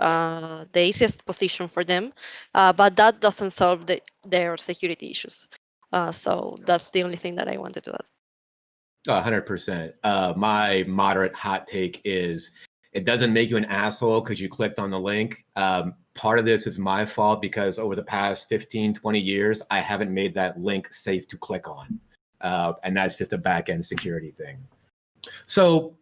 position for them. But that doesn't solve their security issues. So that's the only thing that I wanted to add. 100%. My moderate hot take is it doesn't make you an asshole because you clicked on the link. Part of this is my fault because over the past 15, 20 years, I haven't made that link safe to click on. and that's just a back-end security thing. So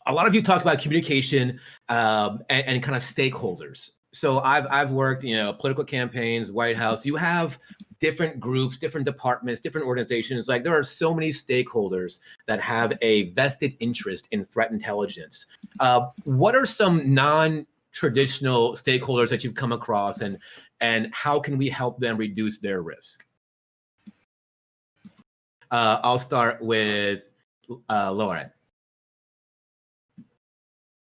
a lot of you talked about communication and kind of stakeholders. So I've worked, political campaigns, White House. You have different groups, different departments, different organizations. Like there are so many stakeholders that have a vested interest in threat intelligence. What are some non-traditional stakeholders that you've come across, and how can we help them reduce their risk? I'll start with Lauren.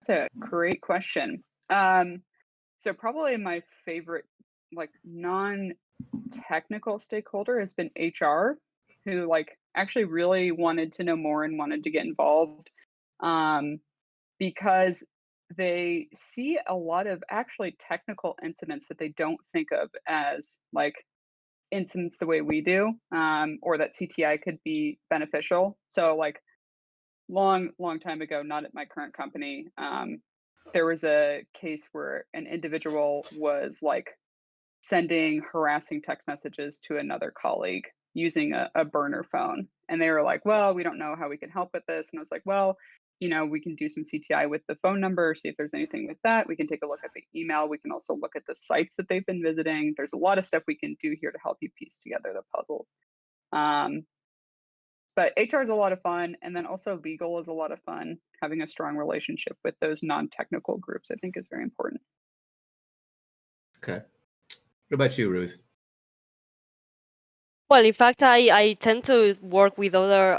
That's a great question. So probably my favorite, like non-technical stakeholder has been HR, who like actually really wanted to know more and wanted to get involved, because they see a lot of actually technical incidents that they don't think of as like incidents the way we do, or that CTI could be beneficial. So like long time ago, not at my current company, there was a case where an individual was like sending harassing text messages to another colleague using a burner phone. And they were like, well, we don't know how we can help with this. And I was like, well, we can do some CTI with the phone number, see if there's anything with that. We can take a look at the email. We can also look at the sites that they've been visiting. There's a lot of stuff we can do here to help you piece together the puzzle. But HR is a lot of fun. And then also legal is a lot of fun. Having a strong relationship with those non-technical groups, I think, is very important. Okay. What about you, Ruth? Well, in fact, I tend to work with other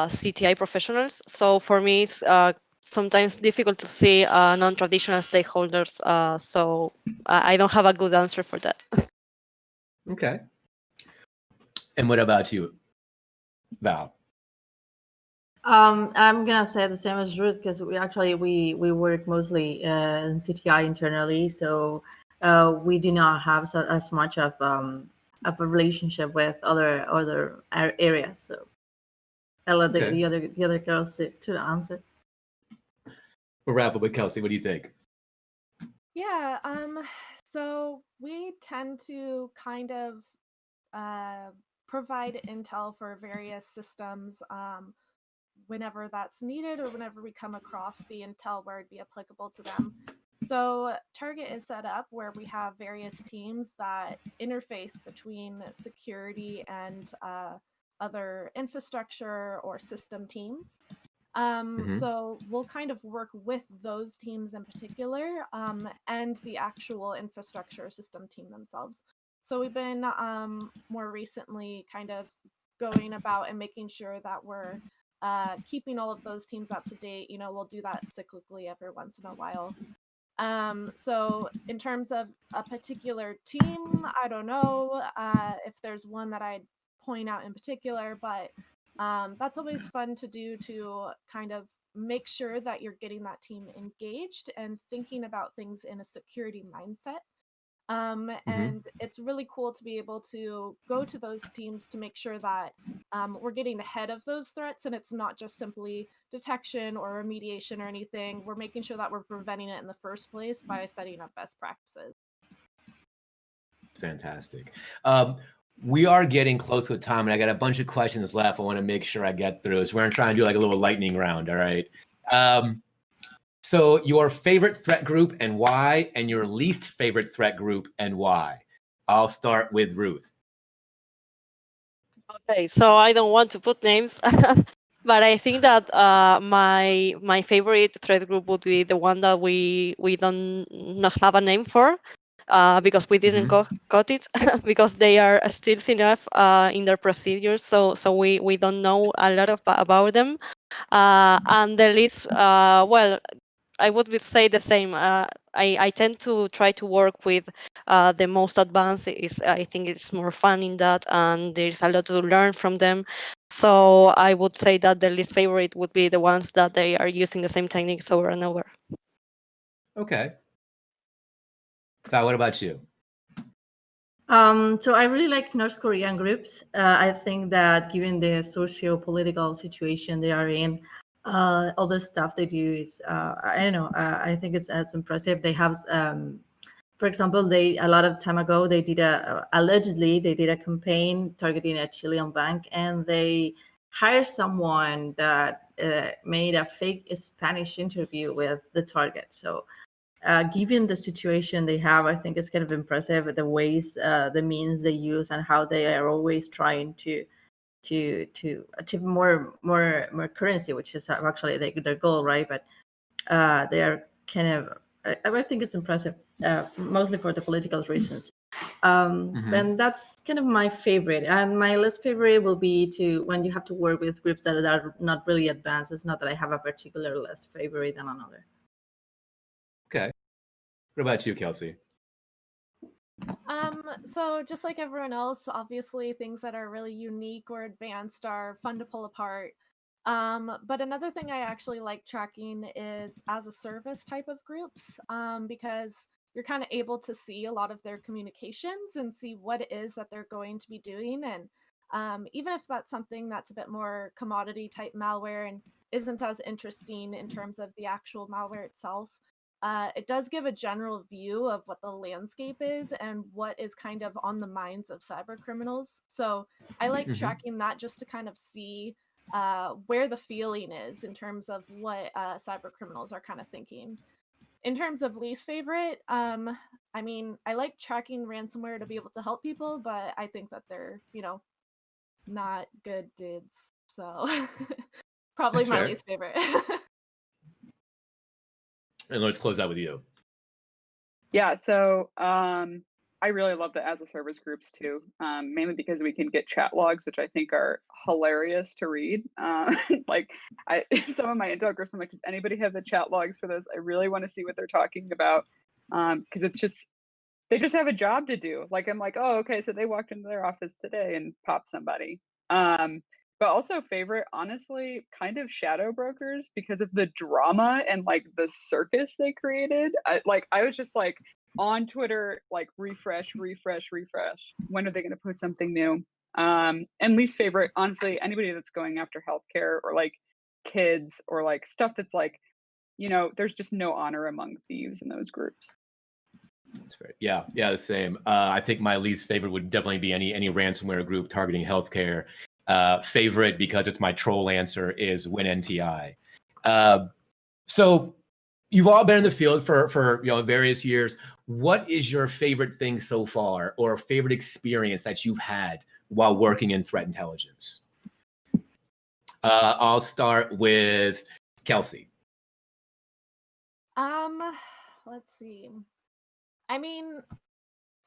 CTI professionals. So for me, it's sometimes difficult to see non-traditional stakeholders. So I don't have a good answer for that. Okay. And what about you, Val? I'm gonna say the same as Ruth, because we work mostly in CTI internally, so we do not have as much of a relationship with other areas. So I'll let Okay. the other girls to answer. We'll wrap up with Kelsey. What do you think? Yeah, so we tend to kind of provide intel for various systems whenever that's needed, or whenever we come across the intel where it'd be applicable to them. So Target is set up where we have various teams that interface between security and other infrastructure or system teams. So we'll kind of work with those teams in particular, and the actual infrastructure system team themselves. So we've been more recently kind of going about and making sure that we're keeping all of those teams up to date. We'll do that cyclically every once in a while. So in terms of a particular team, I don't know if there's one that I'd point out in particular, but that's always fun to do, to kind of make sure that you're getting that team engaged and thinking about things in a security mindset. And it's really cool to be able to go to those teams to make sure that we're getting ahead of those threats, and it's not just simply detection or remediation or anything. We're making sure that we're preventing it in the first place by setting up best practices. Fantastic. We are getting close to time, and I got a bunch of questions left I want to make sure I get through. So we're going to try and do like a little lightning round, all right? So your favorite threat group and why, and your least favorite threat group and why. I'll start with Ruth. Okay, so I don't want to put names, but I think that my favorite threat group would be the one that we don't not have a name for, because we didn't got it, because they are still enough in their procedures, so we don't know a lot about them. And the least, well, I would say the same. I tend to try to work with the most advanced. I think it's more fun in that, and there's a lot to learn from them. So I would say that the least favorite would be the ones that they are using the same techniques over and over. Okay. Val, what about you? So I really like North Korean groups. I think that given the socio-political situation they are in, all the stuff they do is, I don't know, I think it's as impressive. They have for example, a lot of time ago they did allegedly they did a campaign targeting a Chilean bank, and they hired someone that made a fake Spanish interview with the target. So given the situation they have, I think it's kind of impressive the ways, the means they use, and how they are always trying to achieve more currency, which is actually their goal, right? But they are kind of, I think it's impressive, mostly for the political reasons. And that's kind of my favorite. And my least favorite will be when you have to work with groups that are not really advanced. It's not that I have a particular less favorite than another. Okay. What about you, Kelsey? So just like everyone else, obviously things that are really unique or advanced are fun to pull apart. But another thing I actually like tracking is as a service type of groups, because you're kind of able to see a lot of their communications and see what it is that they're going to be doing. And even if that's something that's a bit more commodity type malware and isn't as interesting in terms of the actual malware itself, it does give a general view of what the landscape is and what is kind of on the minds of cyber criminals. So I like tracking that just to kind of see where the feeling is in terms of what cyber criminals are kind of thinking. In terms of least favorite, I mean, I like tracking ransomware to be able to help people, but I think that they're, not good dudes. So probably That's my fair. least favorite. And let's close out with you. Yeah, so I really love the as a service groups too, mainly because we can get chat logs, which I think are hilarious to read. Like some of my Intel groups, I'm like, does anybody have the chat logs for this? I really want to see what they're talking about, because they just have a job to do. Like I'm like, oh, okay, so they walked into their office today and popped somebody. But also favorite, honestly, kind of shadow brokers because of the drama and like the circus they created. I was just like on Twitter, like refresh. When are they going to post something new? And least favorite, honestly, anybody that's going after healthcare or like kids or like stuff that's like, there's just no honor among thieves in those groups. That's great. Yeah, the same. I think my least favorite would definitely be any ransomware group targeting healthcare. Favorite, because it's my troll answer, is WinNTI. So you've all been in the field for various years. What is your favorite thing so far, or favorite experience that you've had while working in threat intelligence? I'll start with Kelsey. Let's see. I mean,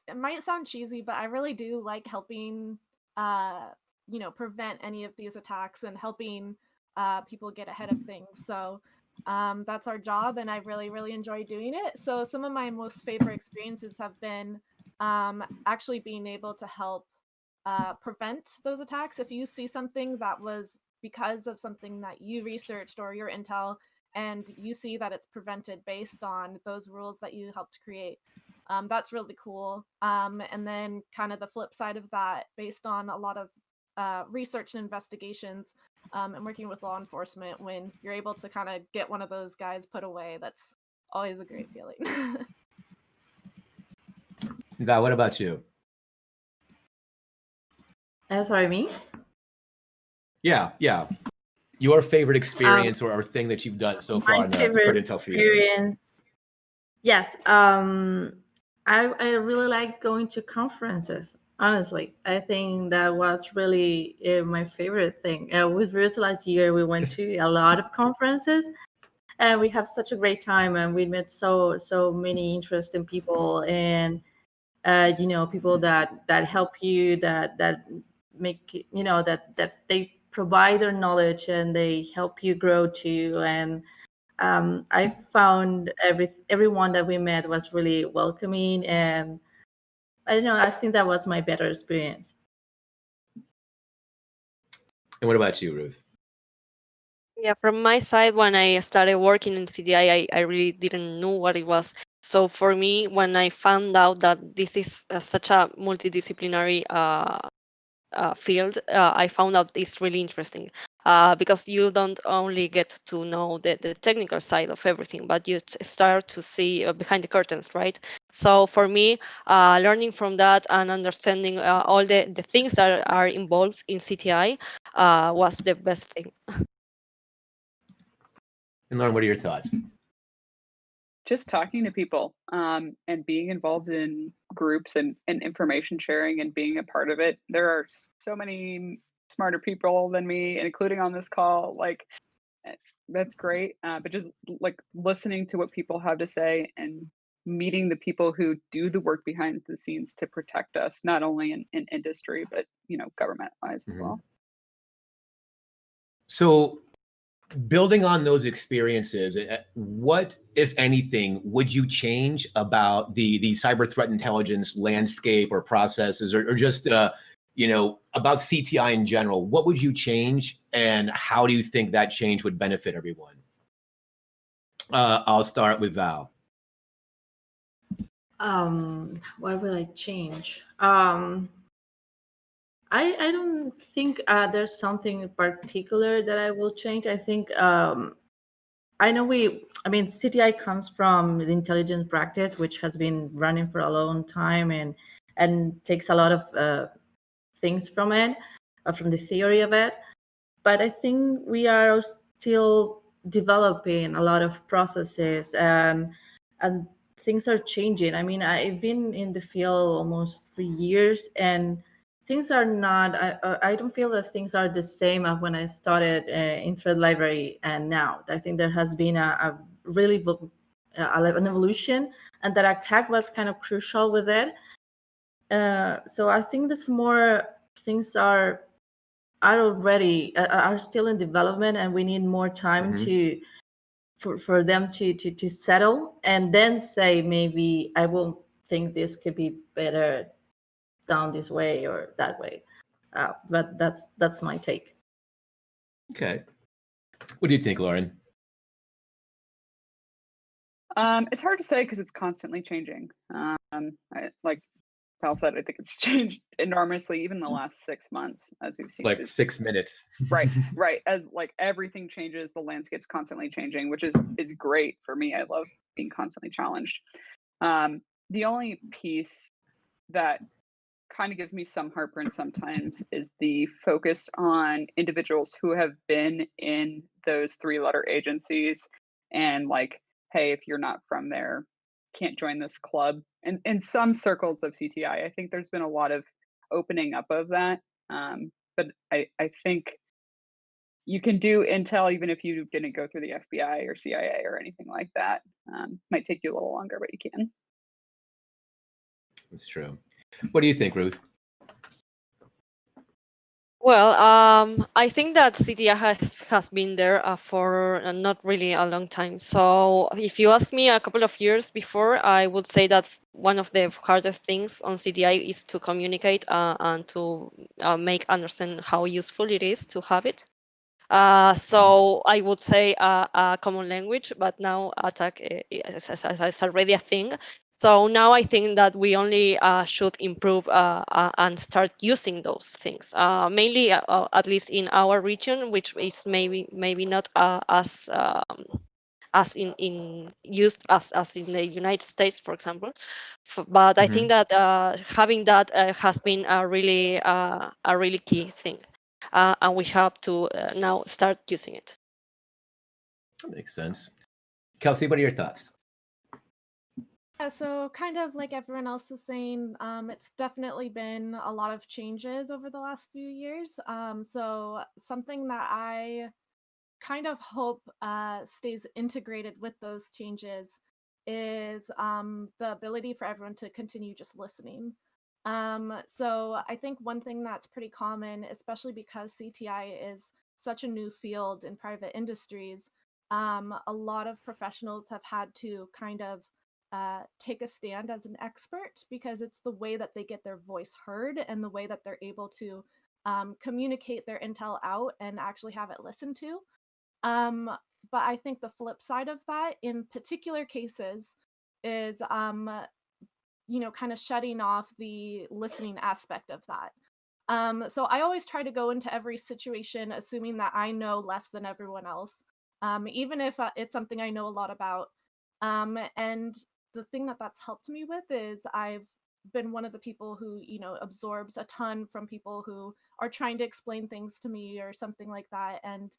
it might sound cheesy, but I really do like helping prevent any of these attacks and helping people get ahead of things. So that's our job, and I really, really enjoy doing it. So some of my most favorite experiences have been actually being able to help prevent those attacks. If you see something that was because of something that you researched or your intel, and you see that it's prevented based on those rules that you helped create, that's really cool. And then kind of the flip side of that, based on a lot of research and investigations and working with law enforcement, when you're able to kind of get one of those guys put away, that's always a great feeling. Val, what about you? Sorry, me? Yeah. Your favorite experience or thing that you've done so far in the threat intel field? Experience. Yes. I really liked going to conferences. Honestly, I think that was really my favorite thing. With Ruth last year, we went to a lot of conferences, and we have such a great time. And we met so many interesting people, and people that help you, that make that they provide their knowledge and they help you grow too. And I found everyone that we met was really welcoming, and I don't know, I think that was my better experience. And what about you, Ruth? Yeah, from my side, when I started working in CDI, I really didn't know what it was. So for me, when I found out that this is such a multidisciplinary field, I found out it's really interesting. because you don't only get to know the technical side of everything, but you start to see behind the curtains, right? So for me, learning from that and understanding all the things that are involved in CTI was the best thing. And Lauren, what are your thoughts? Just talking to people and being involved in groups and information sharing and being a part of it. There are so many smarter people than me, including on this call. Like, that's great. But just like listening to what people have to say and meeting the people who do the work behind the scenes to protect us, not only in industry, but, you know, government wise as well. So building on those experiences, what, if anything, would you change about the cyber threat intelligence landscape or processes, or just you know, about CTI in general? What would you change, and how do you think that change would benefit everyone? I'll start with Val. What will I change? I don't think there's something in particular that I will change. I think I know I mean, CTI comes from the intelligence practice, which has been running for a long time and takes a lot of things from it, from the theory of it. But I think we are still developing a lot of processes, and things are changing. I mean, I've been in the field almost 3 years, and things are not, I don't feel that things are the same as when I started in Threat Library and now. I think there has been a really an evolution, and that attack was kind of crucial with it. So I think there's more things are already are still in development, and we need more time for them to settle, and then say, maybe I will think this could be better down this way or that way. But that's my take. Okay. What do you think, Lauren? It's hard to say because it's constantly changing. Like Pal said, I think it's changed enormously, even in the last 6 months, as we've seen. Like 6 minutes. Right. As like everything changes, the landscape's constantly changing, which is great for me. I love being constantly challenged. The only piece that kind of gives me some heartburn sometimes is the focus on individuals who have been in those 3-letter agencies, and like, hey, if you're not from there, can't join this club. And in some circles of CTI, I think there's been a lot of opening up of that. But I think you can do intel even if you didn't go through the FBI or CIA or anything like that. Might take you a little longer, but you can. That's true. What do you think, Ruth? Well, I think that CTI has been there for not really a long time. So if you ask me a couple of years before, I would say that one of the hardest things on CTI is to communicate and to make understand how useful it is to have it. So I would say a common language, but now attack is already a thing. So now I think that we only should improve and start using those things, mainly at least in our region, which is maybe not as in used as in the United States, for example. But I think that having that has been a really key thing, and we have to now start using it. That makes sense. Kelsey, what are your thoughts? Yeah, so kind of like everyone else was saying, it's definitely been a lot of changes over the last few years. So something that I kind of hope stays integrated with those changes is the ability for everyone to continue just listening. So I think one thing that's pretty common, especially because CTI is such a new field in private industries, a lot of professionals have had to kind of take a stand as an expert, because it's the way that they get their voice heard and the way that they're able to communicate their intel out and actually have it listened to. But I think the flip side of that in particular cases is, kind of shutting off the listening aspect of that. So I always try to go into every situation assuming that I know less than everyone else, even if it's something I know a lot about. And the thing that's helped me with is I've been one of the people who, absorbs a ton from people who are trying to explain things to me or something like that. And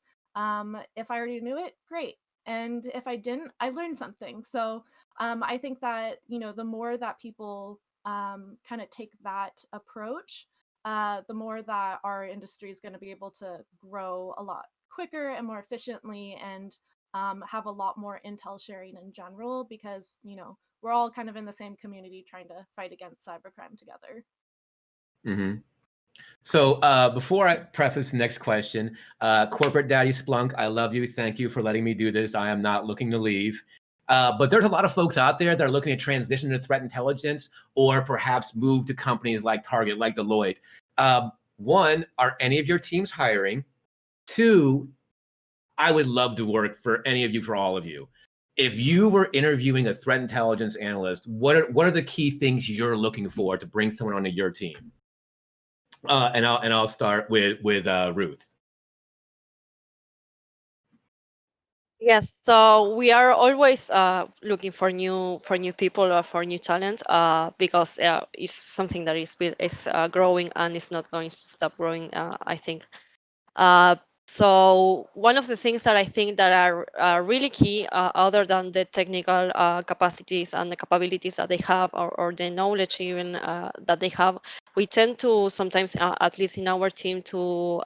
if I already knew it, great. And if I didn't, I learned something. So I think that, the more that people kind of take that approach, the more that our industry is going to be able to grow a lot quicker and more efficiently, and have a lot more intel sharing in general, because we're all kind of in the same community trying to fight against cybercrime together. Mm-hmm. So before I preface the next question, Corporate Daddy Splunk, I love you. Thank you for letting me do this. I am not looking to leave. But there's a lot of folks out there that are looking to transition to threat intelligence, or perhaps move to companies like Target, like Deloitte. One, are any of your teams hiring? Two, I would love to work for any of you, for all of you. If you were interviewing a threat intelligence analyst, what are the key things you're looking for to bring someone onto your team? And I'll start with Ruth. Yes, so we are always looking for new people or for new talent, because it's something that is growing and it's not going to stop growing. I think. So one of the things that I think that are really key, other than the technical capacities and the capabilities that they have, or the knowledge even that they have, we tend to sometimes, at least in our team, to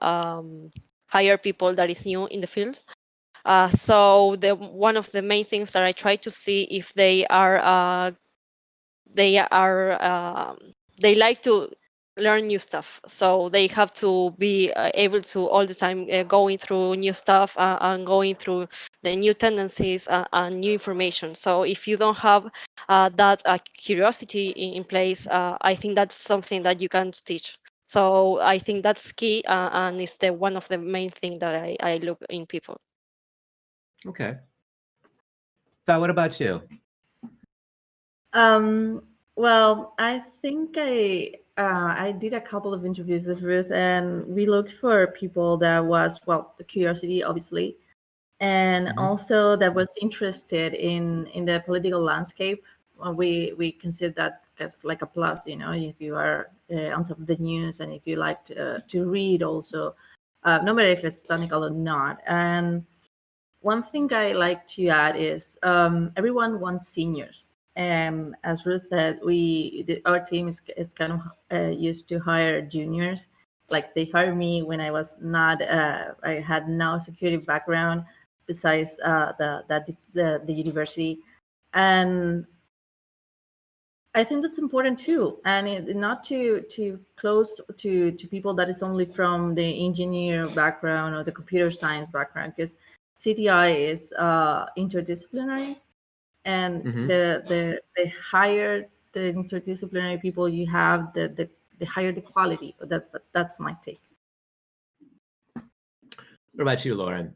hire people that is new in the field. So one of the main things that I try to see if they like to learn new stuff. So they have to be able to all the time going through new stuff and going through the new tendencies and new information. So if you don't have that curiosity in place, I think that's something that you can teach. So I think that's key, and it's one of the main things that I look in people. Okay. Val, what about you? Well, I think I did a couple of interviews with Ruth, and we looked for people that was, well, the curiosity, obviously, and also that was interested in the political landscape. We consider that as like a plus, if you are on top of the news, and if you like to read also, no matter if it's technical or not. And one thing I like to add is everyone wants seniors. And as Ruth said, our team is kind of used to hire juniors. Like they hired me when I was not, I had no security background besides the university. And I think that's important too, and not to close to people that is only from the engineer background or the computer science background, because CTI is interdisciplinary, and the higher the interdisciplinary people you have, the higher the quality. That's my take. What about you, Lauren?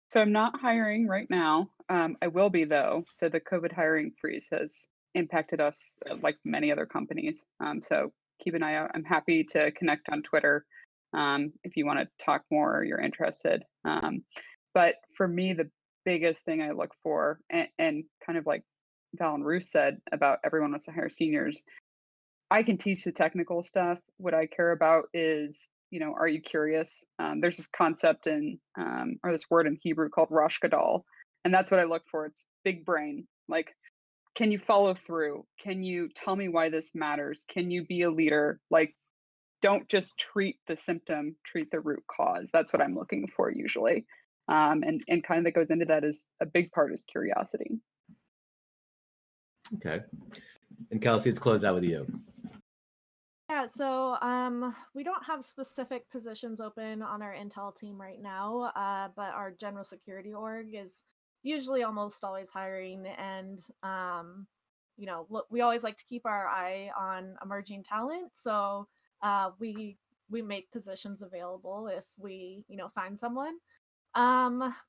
So I'm not hiring right now. I will be though. So the COVID hiring freeze has impacted us like many other companies. So keep an eye out. I'm happy to connect on Twitter if you want to talk more or you're interested. But for me, the biggest thing I look for, and kind of like Val and Ruth said about everyone wants to hire seniors, I can teach the technical stuff. What I care about is, are you curious? There's this concept or this word in Hebrew called Rosh Gadol, and that's what I look for. It's big brain. Like, can you follow through? Can you tell me why this matters? Can you be a leader? Like, don't just treat the symptom, treat the root cause. That's what I'm looking for usually. And kind of that goes into that is a big part is curiosity. Okay. And Kelsey, let's close out with you. Yeah, so we don't have specific positions open on our Intel team right now, but our general security org is usually almost always hiring, and we always like to keep our eye on emerging talent. So we make positions available if we find someone.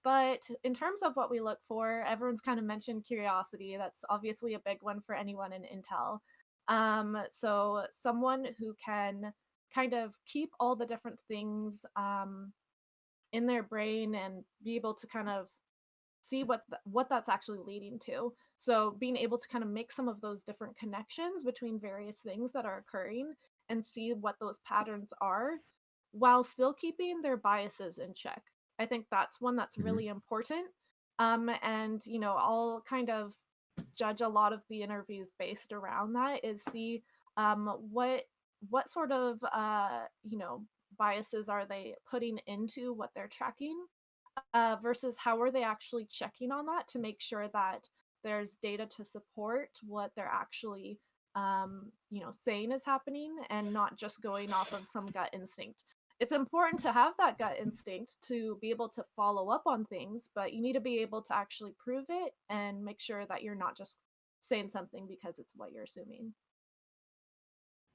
But in terms of what we look for, everyone's kind of mentioned curiosity. That's obviously a big one for anyone in Intel. So someone who can kind of keep all the different things in their brain and be able to kind of see what that's actually leading to. So being able to kind of make some of those different connections between various things that are occurring and see what those patterns are while still keeping their biases in check. I think that's one that's really important. And I'll kind of judge a lot of the interviews based around that, is see what sort of biases are they putting into what they're tracking, versus how are they actually checking on that to make sure that there's data to support what they're actually saying is happening, and not just going off of some gut instinct. It's important to have that gut instinct to be able to follow up on things, but you need to be able to actually prove it and make sure that you're not just saying something because it's what you're assuming.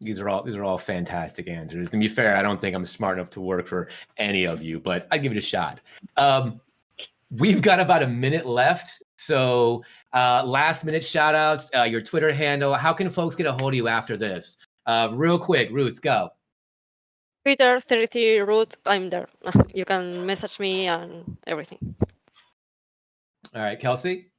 These are all fantastic answers. To be fair, I don't think I'm smart enough to work for any of you, but I'd give it a shot. We've got about a minute left. So last minute shout outs, your Twitter handle. How can folks get a hold of you after this? Real quick, Ruth, go. Twitter 33 Ruth, I'm there. You can message me and everything. All right, Kelsey.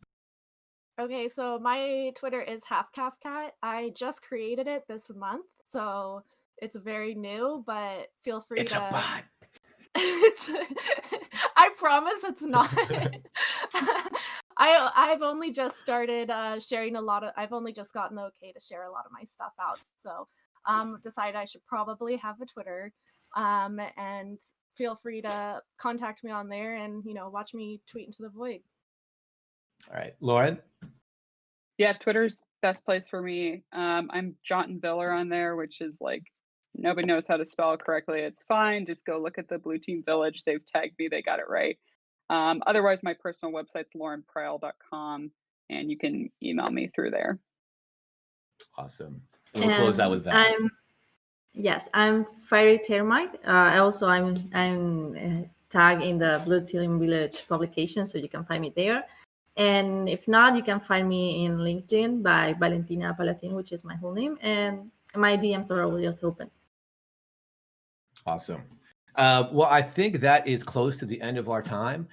Okay, so my Twitter is halfcalfcat. I just created it this month, so it's very new, but feel free It's to. a bot. I promise it's not. I've only just started sharing a lot of. I've only just gotten the okay to share a lot of my stuff out, so decided I should probably have a Twitter, and feel free to contact me on there and watch me tweet into the void. All right, Lauren. Yeah, Twitter's best place for me. I'm Jonton Biller on there, which is like nobody knows how to spell correctly. It's fine. Just go look at the Blue Team Village. They've tagged me. They got it right. Otherwise, my personal website's laurenproehl.com, and you can email me through there. Awesome. And we'll close out with that. I'm Fiery Termite. I'm tagged in the Blue Team Village publication, so you can find me there. And if not, you can find me in LinkedIn by Valentia Palacin, which is my whole name, and my DMs are always open. Awesome. Well, I think that is close to the end of our time.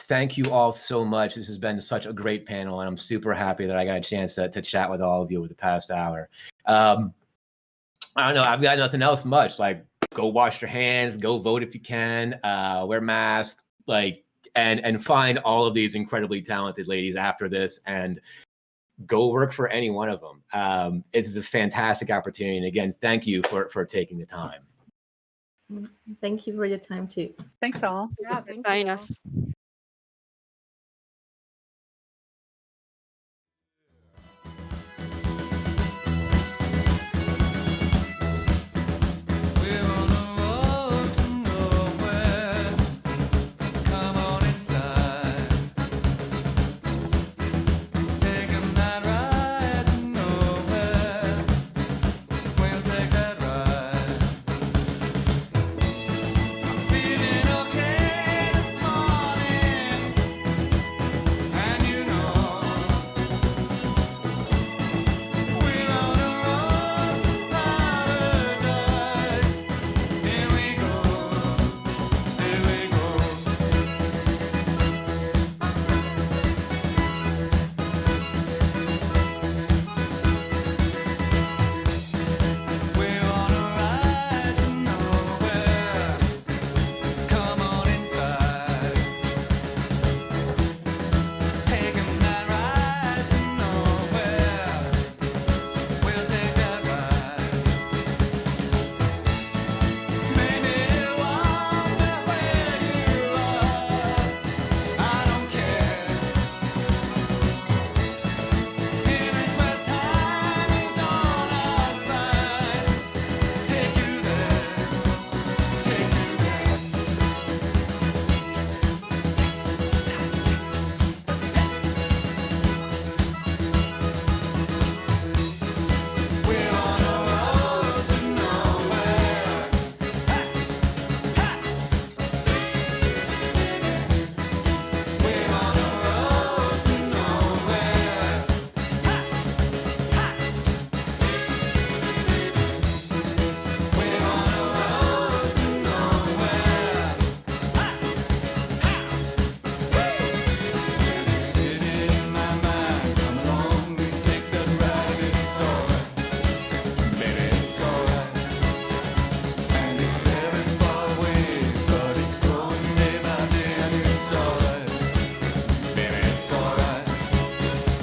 Thank you all so much. This has been such a great panel, and I'm super happy that I got a chance to chat with all of you over the past hour. I don't know. I've got nothing else much. Like, go wash your hands, go vote if you can, wear masks, and find all of these incredibly talented ladies after this and go work for any one of them. It's a fantastic opportunity. And again, thank you for taking the time. Thank you for your time too. Thanks all. Yeah, thank Join you. us.